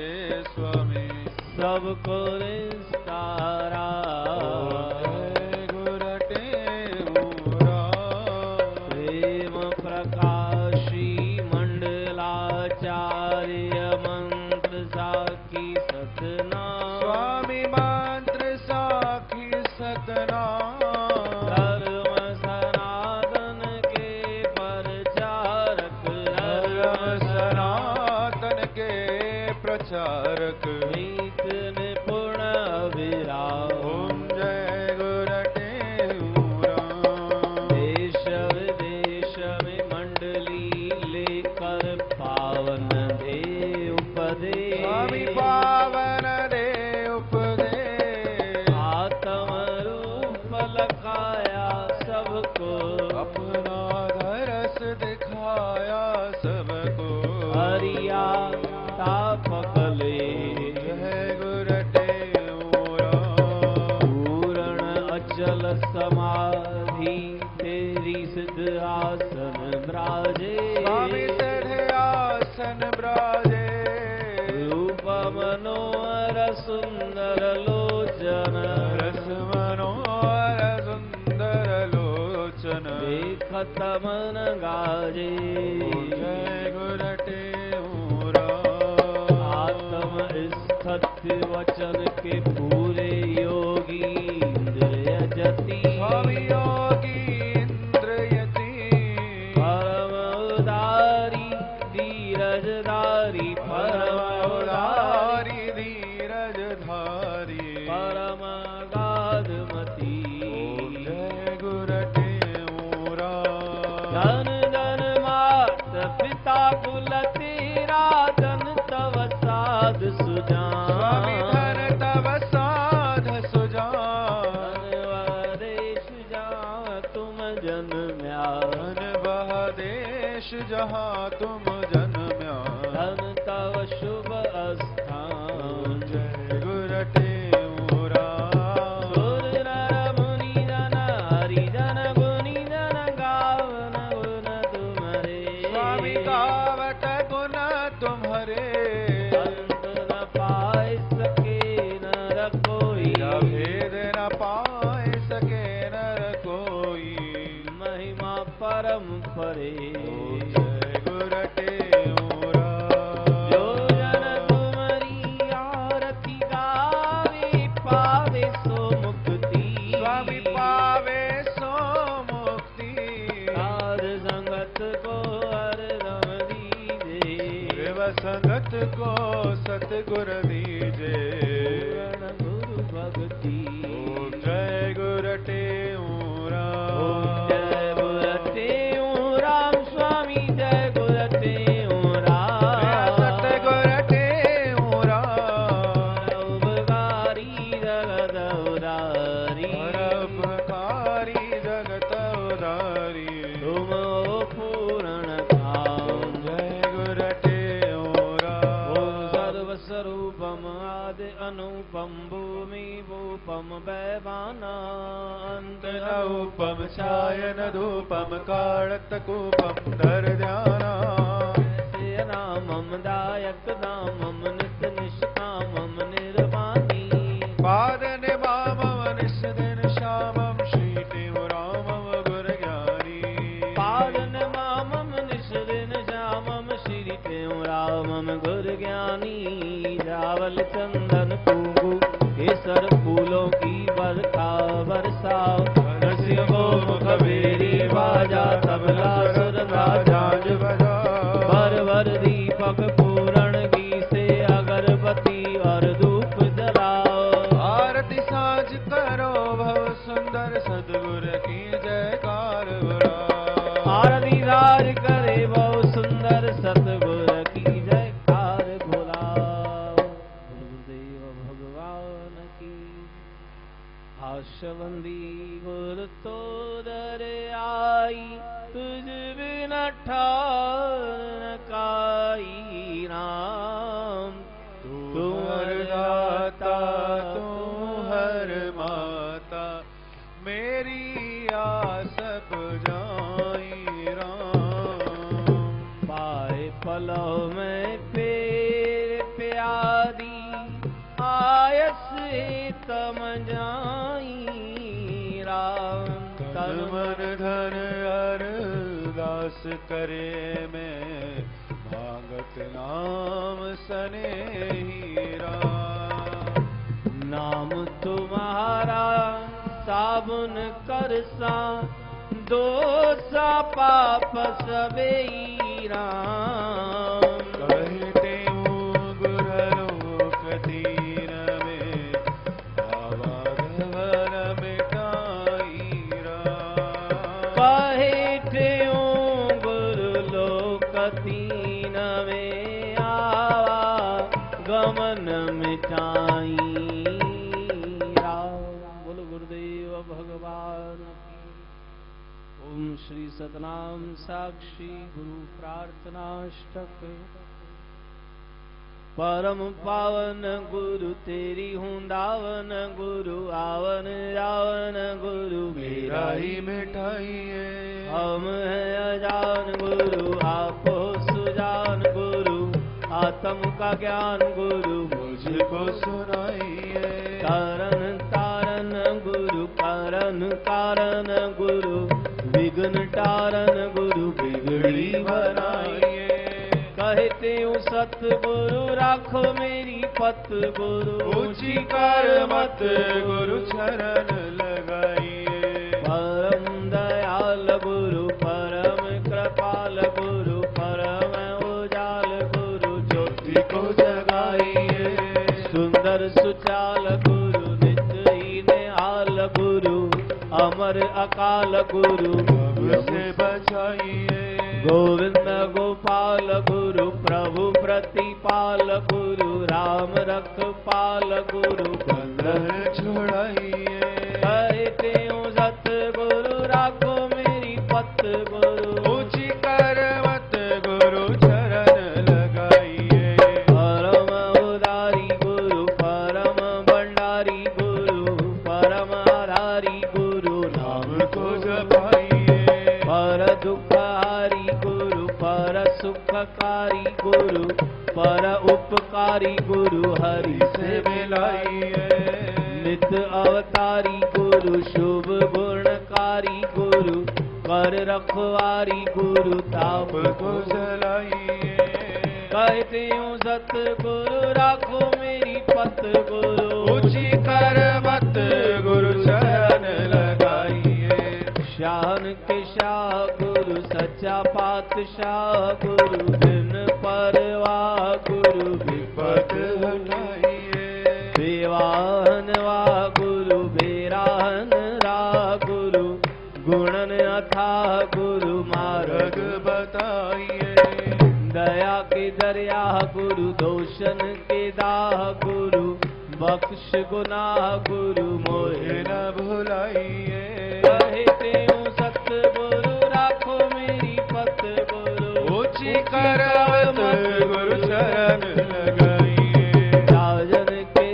स्वामी सबको निस्तारा प्रकाशी मंडलाचार्य मंत्र साखी सतना स्वामी मंत्र साखी सतना धर्म सनातन के प्रचारक धर्म सनातन के प्रचारक नीत निपुण विराम ओम जय गुरुदेव देश विदेश में मंडली लेकर पावन दे उपदेश स्वामी पावन दे उपदेश आत्म रूप लखाया सबको अपना धरस दिखाया सबको हरिया तापकले जय गुरुदेव पूर्ण अचल समाधि तेरी सिद्ध आसन ब्राजे स्वामी तेरे आसन ब्राजे रूप मनोहर सुंदर लोचन रस मनोहर सुंदर लोचन देखत मन गाजे जय गुरुदेव आत्म स्थित वचन के पूरे योगी इंद्रिय जति स्वामी योगी इंद्रयति परम उदारी धीरजधारी परम उदारी धीरज धारी परम गाधमती जय गुरुदेव धन धन मात पिता कुल तेरा धन तव साध सुजान स्वामी धन तव साध सुजान देश जहाँ तुम जन्म्या धन वह देश जहाँ तुम जन्म्या धन तव शुभ स्थान जय गुरुदेव सुर नर मुनि जन हरि जन गुनि जन गावन गुण तुम्हारे स्वामी गावत गुण तुम्हारे अंत न पाए सके नर कोई भेद न पाए सके नर कोई महिमा परम परे जय गुरुदेव जो जन तुम्हारी आरती गावे पावे सो मुक्ति स्वामी पावे सो मुक्ति साध संगत को हरदम दीजे शिव संगत को सतगुर दीजे पूर्ण गुरु भक्ति ओम जय गुरुदेव ओम जय अनुपम भूमि भूपम बैबाना अंत उपम छायन धूपम काड़तकूपम धर ध्याना नामम दायक दामम नित निष्कामम निर्वाणी पादन वामम निश दिन श्यामम श्री टेव रामम गुर ज्ञानी पादन वामम निश दिन श्यामम श्री टेव रामम गुर ज्ञानी रावल चंदन कुंगु केसर फूलों की बरखा बरसाओ रसिय मुख बेरी बाजा तबला सुर राजाज बजा वर दीपक पूरण घी से अगरबत्ती और धूप जलाओ आरती साज करो भव सुंदर सदगुर की जयकार बुलाओ आरती राज करे बहु सुंदर सतगुर की जयकार बुलाओ गुरुदेव भगवान की आशवंदी गुर तो दर आई तुझ बिन ठार काई राम तू हर दाता तू हर माता मेरी आस बुझाई राम पाए पलव में पेर प्यारी आयस तम जाई राम तन मन धन अरदास करे मैं मांगत नाम सने हीरा नाम तुम्हारा साबुन करसा दोसा पाप सबई राम कहते हूँ गुरलोक दीन में आवागमन मिटाई राम कहते हूँ गुरु लोक तीन में आवा गमन मिटाई राम। बोलो गुरुदेव भगवान की। ओम श्री सतनाम साक्षी गुरु प्रार्थनाष्टक। परम पावन गुरु तेरी हूँ दावन गुरु आवन रावन गुरु मेरा ही मिठाई है हम हैं अजान गुरु आपो सुजान गुरु आत्म का ज्ञान गुरु मुझको सुनाइए कारण तारण गुरु कारण कारण गुरु विघ्न तारण गुरु बिगड़ी बनाइए कहते हूँ सतगुरु राखो मेरी पत गुरु ऊंची कर मत गुरु चरण लगाइए परम दयाल गुरु परम कृपाल गुरु परम उजाल गुरु ज्योति को जगाइए सुंदर सुचाल गुरु नित्य ही निहाल गुरु अमर अकाल गुरु से बचाइए गोविंद गोपाल गुरु प्रभु प्रतिपाल गुरु राम रखपाल गुरु बंधन छुड़ाइए कहते हूँ सतगुरु राखो मेरी पत गुरु ऊंची कर मत गुरु चरण लगाइए परम उदारी गुरु परम भंडारी गुरु परम आधारी गुरु नाम को जपाइए पर दुखहारी गुरु पर सुखकारी गुरु पर उपकारी गुरु हरि से मिलाइए नित अवतारी गुरु शुभ गुणकारी गुरु कर रखवारी गुरु ताप को जलाइए कहते हूँ सतगुरु राखो मेरी पत गुरु ऊंची कर मत गुरु चरण लगाइए शान के शाह गुरु सच्चा पातशाह गुरु बिन परवाह गुरु विपत हटाइए बेवाहन वाह गुरु बेराहन राह गुरु गुणन अथाह गुरु मार्ग बताइए दया के दरिया गुरु दोषन के दाह गुरु बख्श गुनाह गुरु मोहे न भुलाइए कहते हूँ सतगुरु राखो मेरी पत गुरु ऊंची कर मत गुरु चरण लगाइए राजन के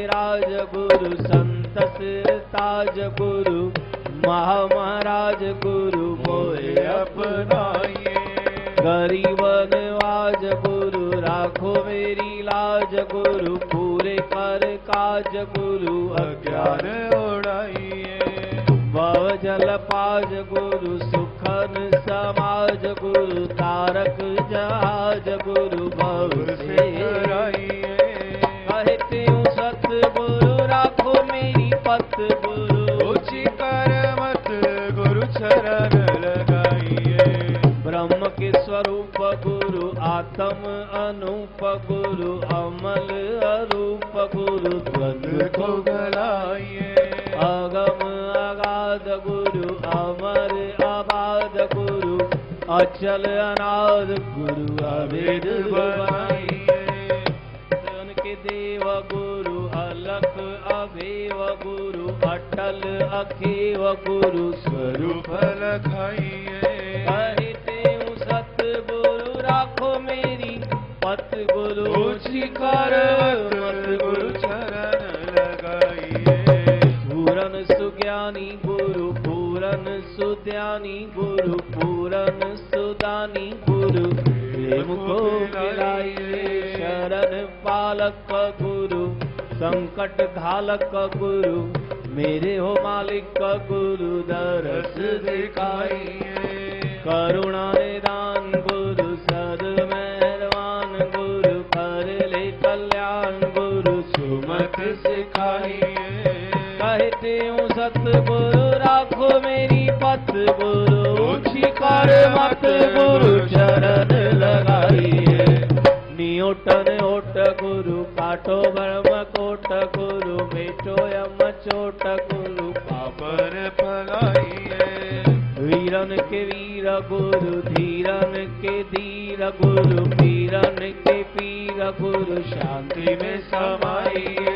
महाराज गुरु मोहे अपनाइए। गरीब नवाज गुरु राखो मेरी लाज, गुरु पूरे कर काज गुरु अज्ञान उड़ाइए। भव जल पाज गुरु सुखन समाज, गुरु तारक जहाज गुरु भव से कराइए। कहते हूँ सतगुरु राखो मेरी पत, गुरु ऊंची कर मत गुरु चरण लगाइए। ब्रह्म के स्वरूप गुरु आत्म अनूप, गुरु अमल अरूप गुरु द्वंद्व को गलाइए। अगम अगाध गुरु अमर अबाध, गुरु अचल अनाद गुरु अभेद बनाइए। के देव गुरु अलख अभेव, गुरु अटल अखेव गुरु स्वरूप लखाइए। कहते हूँ सतगुरु राखो मेरी पत, गुरु ऊंची कर मत गुरु चरण लगाइए। पूरन सुज्ञानी गुरु पूरन सुध्यानी, गुरु पूरन सुदानी गुरु प्रेम को मिलाइए। शरण पालक गुरु संकट घालक गुरु, मेरे हो मालिक गुरु दरस दिखाइए। करुणा निदान गुरु सद मेहरबान, गुरु कर ले कल्याण गुरु सुमत सिखाइए। कहते हूँ सतगुरु राखो मेरी पत, गुरु ऊंची कर मत गुरु चरण लगाइए। नियोटन ओट गुरु काटो ब्रह्म कोट, गुरु बेटो यम चोट गुरु पापर फलाइए। वीरन के वीर गुरु धीरन के धीर, गुरु पीरन के पीर गुरु शांति में समाइए।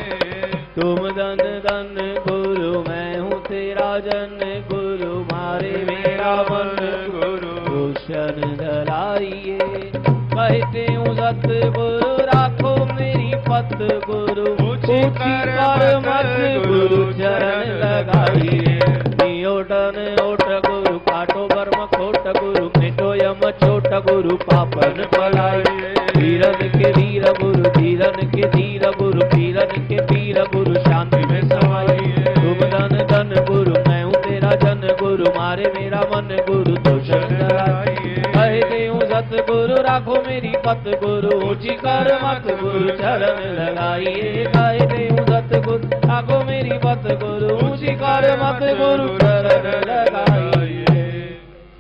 तुम धन धन गुरु मैं हूँ तेरा जन, गुरु मारे मेरा मन गुरु भूषण धराइए। कहते हूँ सतगुरु राखो मेरी पत, गुरु ऊंची कर मत गुरु चरण लगाइए। नियोटन ओट गुरु काटो ब्रह्म खोट, गुरु मिटो यम चोट गुरु पापन पलाइए। धीरन के धीर गुरु धीरन के धीर, गुरु पीरन के पीर गुरु शांति में समाइए। तुम धन धन गुरु मैं हूँ तेरा जन, गुरु मारे मेरा मन गुरु दोषण धराइए। कहते हूँ सतगुरु राखो मेरी पत, गुरु ऊंची कर मत गुरु चरण लगाइए। कहते हूँ सतगुरु राखो मेरी पत, गुरु ऊंची कर मत गुरु चरण लगाइए।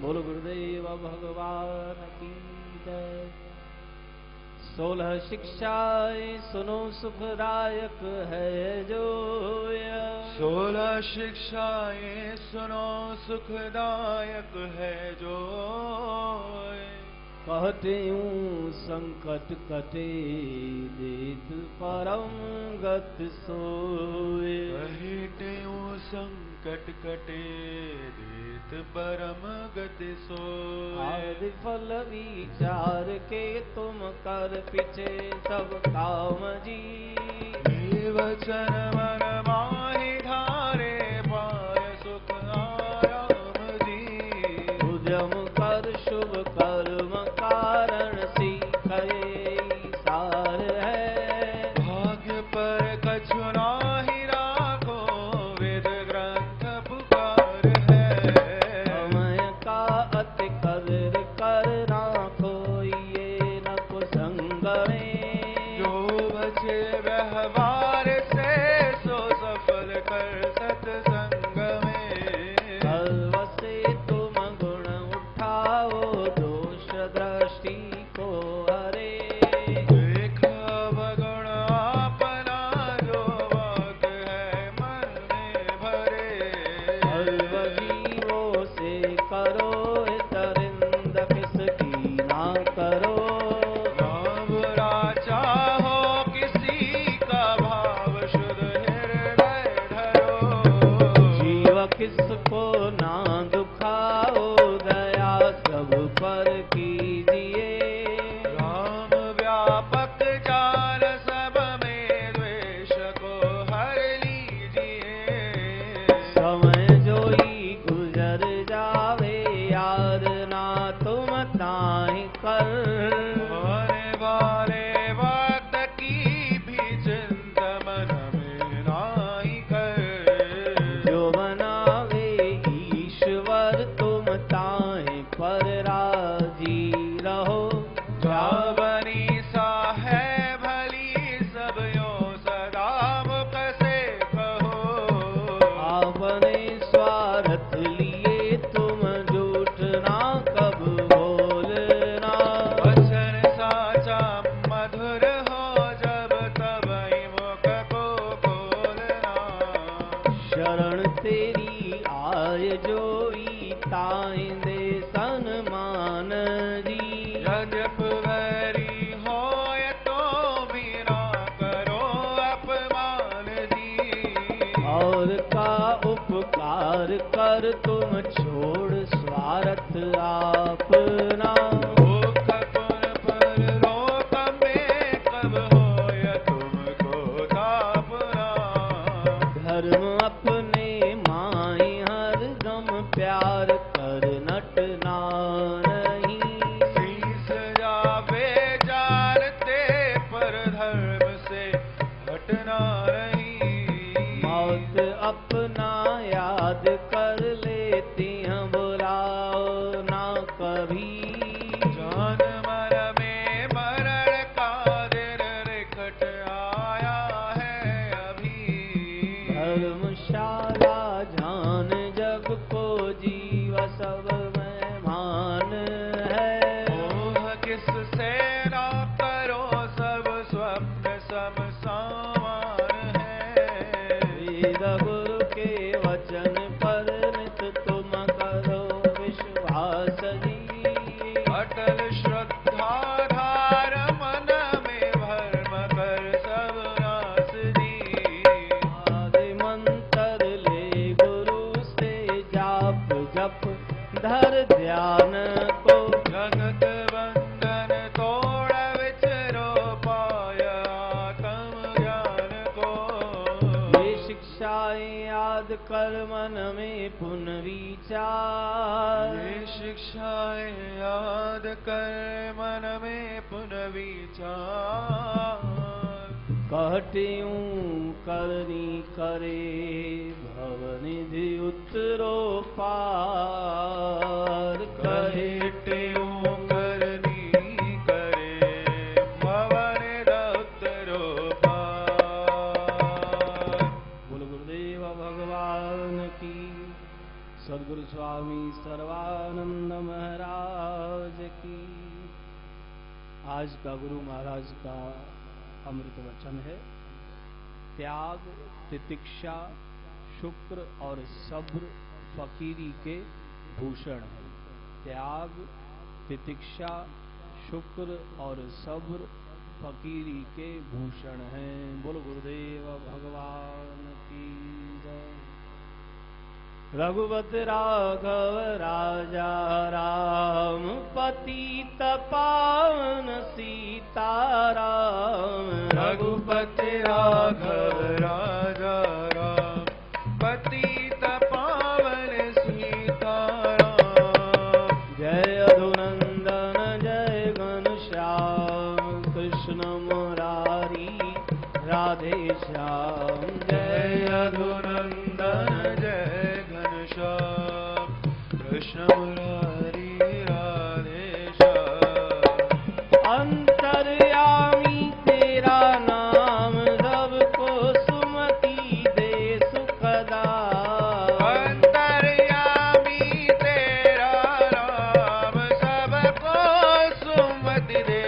बोलो गुरुदेव भगवान की जय। 16 शिक्षाएं सुनो सुखदायक है जो। 16 शिक्षाएं सुनो सुखदायक है जो। कहते हूँ संकट कटे देत परम गत सोए। कहते हूँ संकट कटे देत परम गति सोए। आदि फल विचार के तुम कर पीछे सब काम जी। हे वचन मन माहि धारे पाय सुख आराम जी। उद्यम कर शुभ कर्म कारण सीखे सार है। भाग्य पर कछु नाही राखो वेद ग्रंथ पुकार है। समय का अति कदर करना कोई ये न को संग में। जो बचे व्यवहार से सो सफल कर सत्संग में। सर्व से तुम गुण उठाओ दोष दृष्टि को हरे। देख अवगुण अपना जो बात है मन में भरे। सर्व जीवों से करो हितरिंद किसकी ना करो। ना बुरा चाहो किसी का और का उपकार कर तुम छोड़ स्वार्थ आपना। रोक पुन पर रोक में कब होय तुमको तापना। धर्म अपने माई हर दम प्यार कर नटना नहीं। शीस जावे जानते पर धर्म से हटना नहीं। मौत अपना याद कर लेती हैं बुलाओ ना कभी। जान मर में मरण का दिन निकट आया है अभी। धर्मशाला जान जग को जीव सब में मान है। मोह किससे ना करो सब स्वप्न सम सामान है। वेद गुरु के वचन पर नित तुम करो विश्वास जी। अटल श्रद्धा धार मन में भर्म कर सब नास दी। आदि मंत्र ले गुरु से जाप जप धर ध्यान को। जगत बंधन तोड़ विचरो पाय आत्म ज्ञान को। ये शिक्षाएं याद कर मन में पुनः विचार। ये शिक्षाएं याद कर मन में पुनः विचार। कहट्यूं करनी करे भवनिधि उतरो पार। कहेट्यूं करनी करे भवन दत्तरो पार। बोल गुरुदेव भगवान की। सद्गुरु स्वामी सर्वानंद महाराज की। आज का गुरु महाराज का अमृत वचन है, त्याग तितिक्षा शुक्र और सब्र फकीरी के भूषण है। त्याग तितिक्षा शुक्र और सब्र फकीरी के भूषण हैं। बोलो गुरुदेव भगवान की जय। रघुपत राघव राजा राम पतित पावन सीताराम। रघुपति राघव राजा राम पतित पावन सीताराम। जय अधुनंदन जय घनश्याम कृष्ण मुरारी राधे श्याम। जय अधुनंदन जय घनश्याम कृष्ण मुरारी राधे श्याम। अंतर्यामी तेरा नाम सबको सुमति दे सुखदा। अंतर्यामी तेरा नाम सबको सुमति दे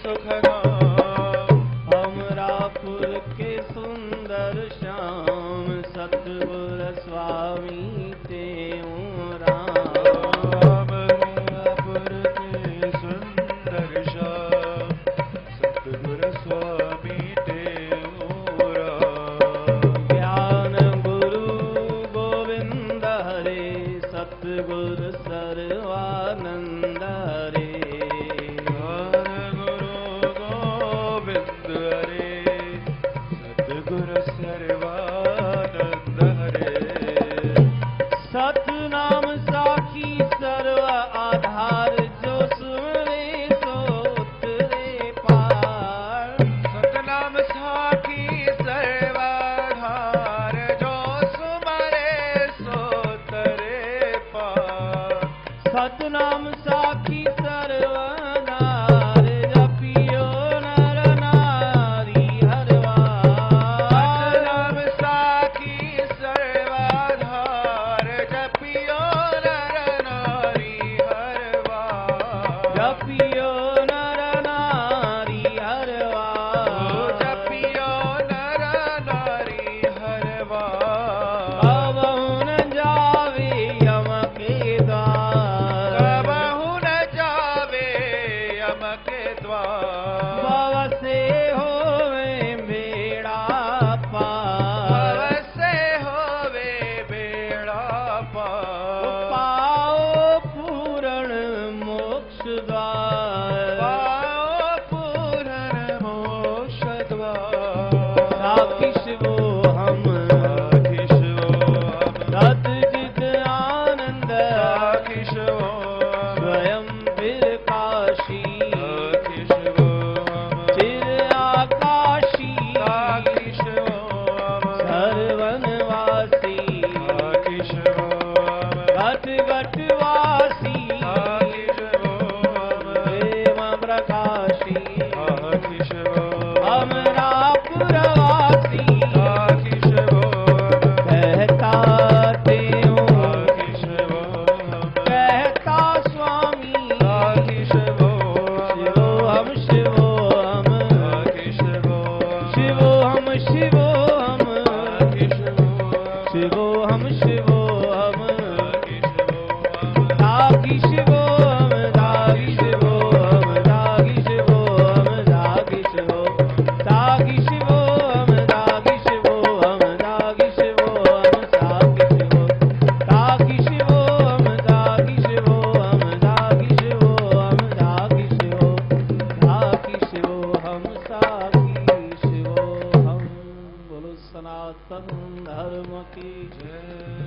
सुखदाम। अमरापुर के सुंदर श्याम सतगुर स्वामी तेऊं राम। अमरापुर के सुंदर श्याम सतगुर स्वामी तेऊं राम। ज्ञान गुरु गोविंद हरे सतगुर सर्वानंद हरे। ज्ञान गुरु गोविंद हरे सतगुर सर्वानंद हरे। पुरवासी राखी शिवो कहता देव राखी शिवो कहता स्वामी राखी शिवो शिवो हम राखी शिवो शिवो हम राखी शिवो शिवो हम शिवो हम राखी शिवो दागी शिवो हम दागी शिवो हम दागी शिवो हम दागी शिवो दागी शिवो हम दागी शिवो हम दागी शिवो हम दागी शिवो दागी शिवो हम दागी शिवो हम दागी शिवो हम दागी शिवो दागी शिवो हम सागी शिवो हम। बोलो सनातन धर्म की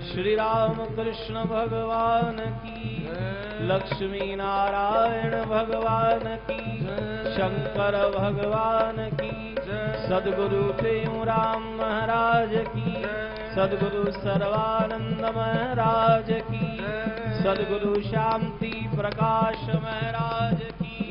श्री राम कृष्ण भगवान की लक्ष्मी नारायण भगवान की शंकर भगवान की सदगुरु देवराम महाराज की सदगुरु सर्वानंद महाराज की सदगुरु शांति प्रकाश महाराज की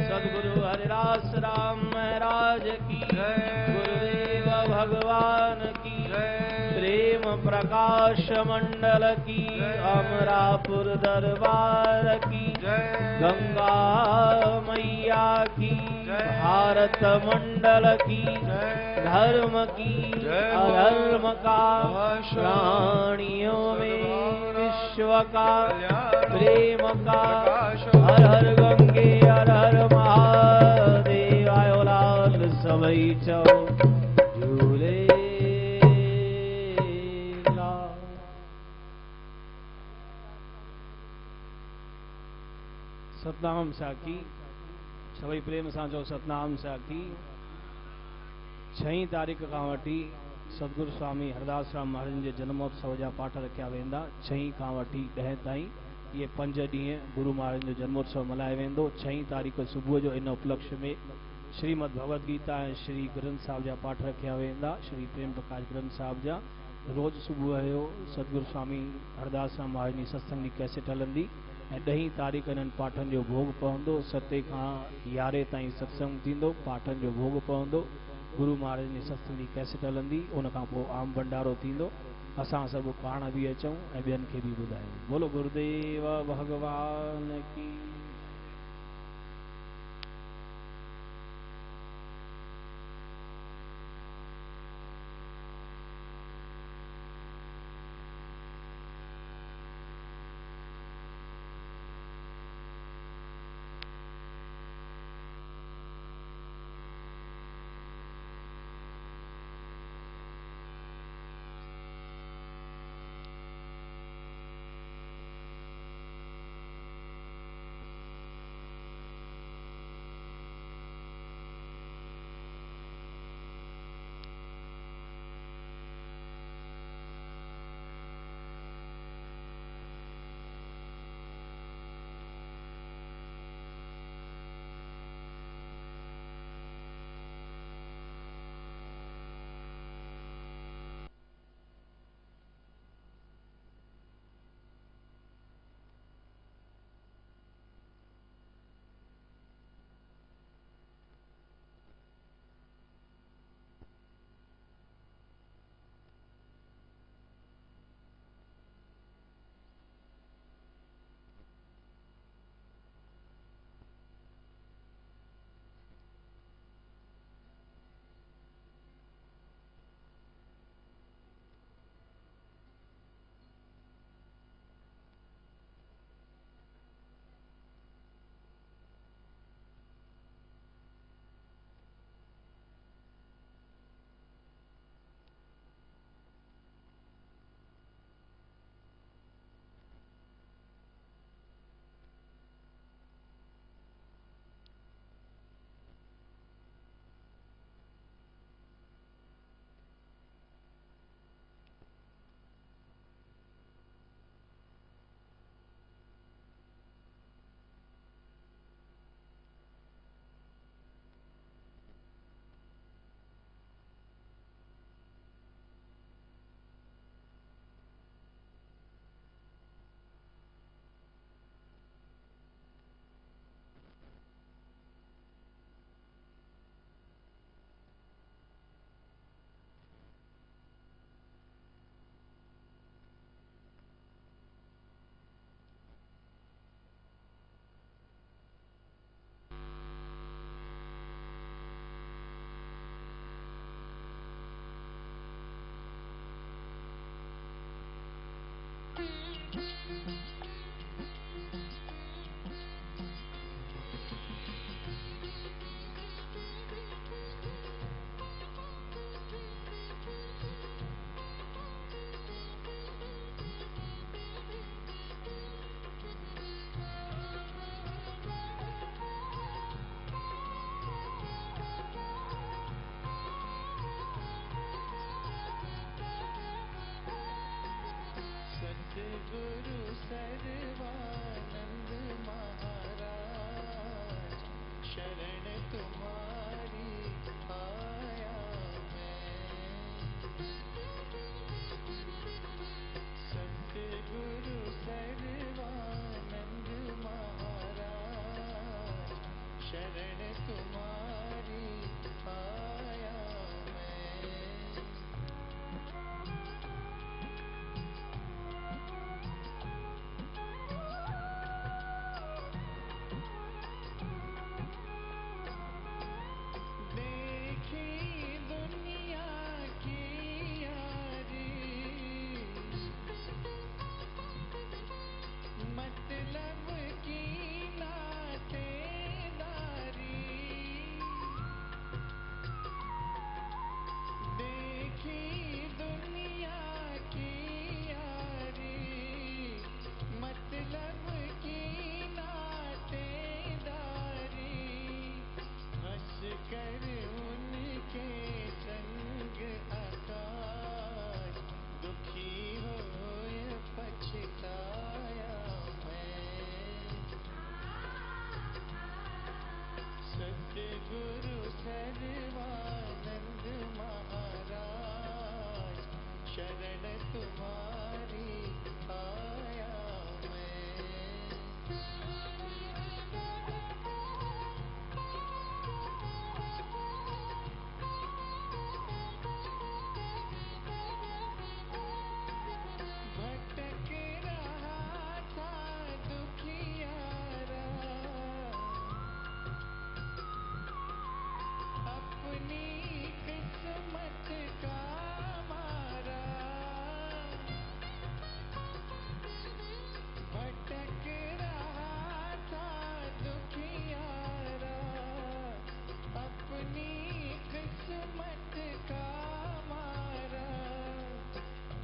सदगुरु हरिदास राम महाराज की गुरुदेव भगवान की प्रेम प्रकाश मंडल की अमरापुर दरबार की गंगा मैया की भारत मंडल की धर्म की अधर्म का प्राणियों में विश्व का प्रेम का हर हर गंगे हर हर महादेव आयो लाल सबई चौ झूले सतनाम साखी सभई प्रेम सां चओ सतनाम साखी। 6 तारीख़ खां वठी सतगुरु स्वामी हरदास राम महाराजन जे जन्मोत्सव जा पाठ रखिया वेंदा। 6 खां वठी 10 ताईं इहे 5 ॾींहं गुरु महाराज जो जन्मोत्सव मल्हायो वेंदो। 6 तारीख़ सुबुह जो इन उपलक्ष्य में श्रीमद भगवद गीता ऐं श्री ग्रंथ साहिब जा पाठ रखिया वेंदा। श्री प्रेम प्रकाश ग्रंथ साहिब जा रोज़ सुबुह जो सतगुरु स्वामी हरदास राम महाराज जी सत्संग जी कैसेट हलंदी ऐं 10 तारीख़ इन्हनि पाठनि जो भोग पवंदो। 7 खां 11 ताईं सत्संग थींदो, पाठनि जो भोग पवंदो, गुरु महाराज जी सत्संग जी कैसेट हलंदी, उन खां पोइ आम भंडारो थींदो। असां सभु पाण बि अचूं ऐं ॿियनि खे बि ॿुधायूं। बोलो गुरुदेव भगवान की। सतगुरु सर्वानंद महाराज शरण तुम्हारी आया मैं। सतगुरु सर्वानंद महाराज शरण तुम्हारी आया मैं। देखी दुनिया की यारी मतलब की नातेदारी। देखी दुनिया की यारी मतलब की नातेदारी। हंस कर उनके संग आकाश दुखी होए पछताया मैं। सतगुरु सर्वानंद महाराज शरण तुम्हारी आया भटक रहा था दुखियारा अपनी किस्मत का मारा। भटक रहा था दुखियारा अपनी किस्मत का मारा।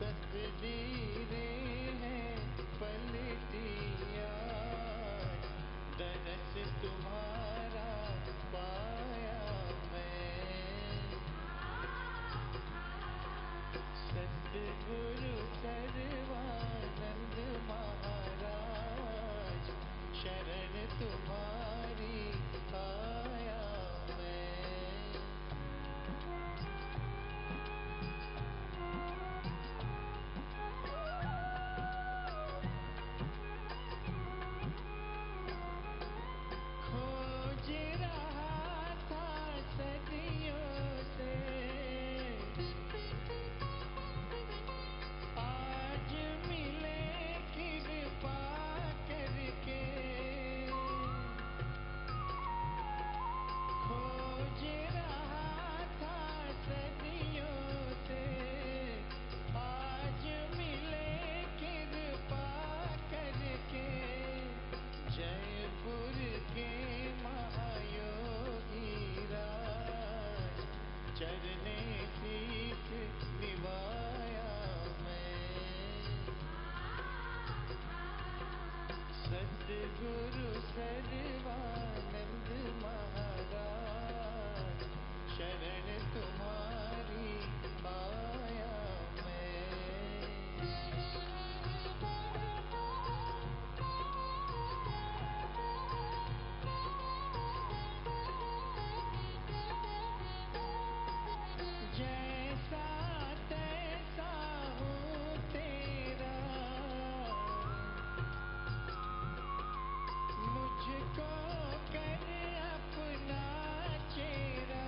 तकदीरें हैं पलटिया दरस तुम्हारा पाया मैं। सतगुरु सर्वानंद महाराज शरण तुम्हारी आया मैं। खोज रहा था सदियों से आज मिले कृपा करके। खोज रहा था सदियों से आज मिले कृपा करके। जयपुर के महायोगी राज चरने शीश निवाया मैं। सतगुरु सर्वानंद महाराज शरण तुम्हारी आया जैसा तैसा हूँ तेरा मुझको कर अपना चेहरा।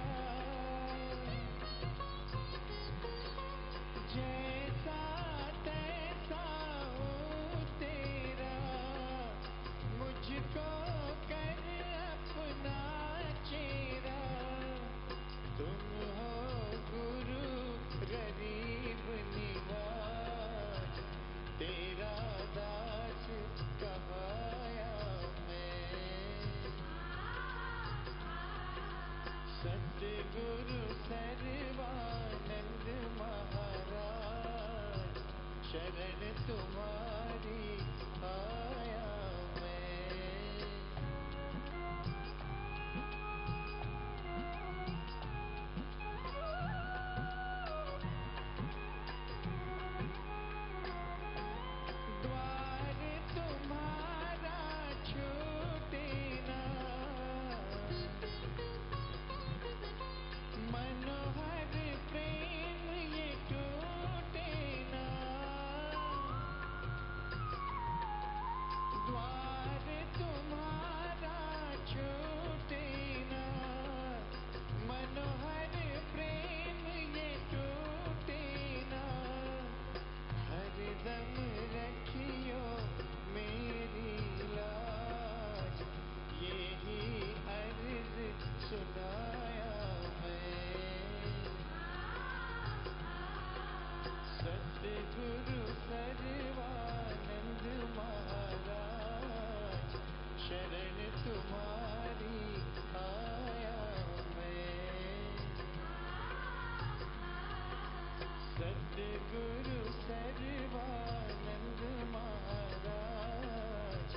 सद्गुरु सर्वानंद महाराज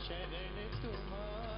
शरण तुम्हारी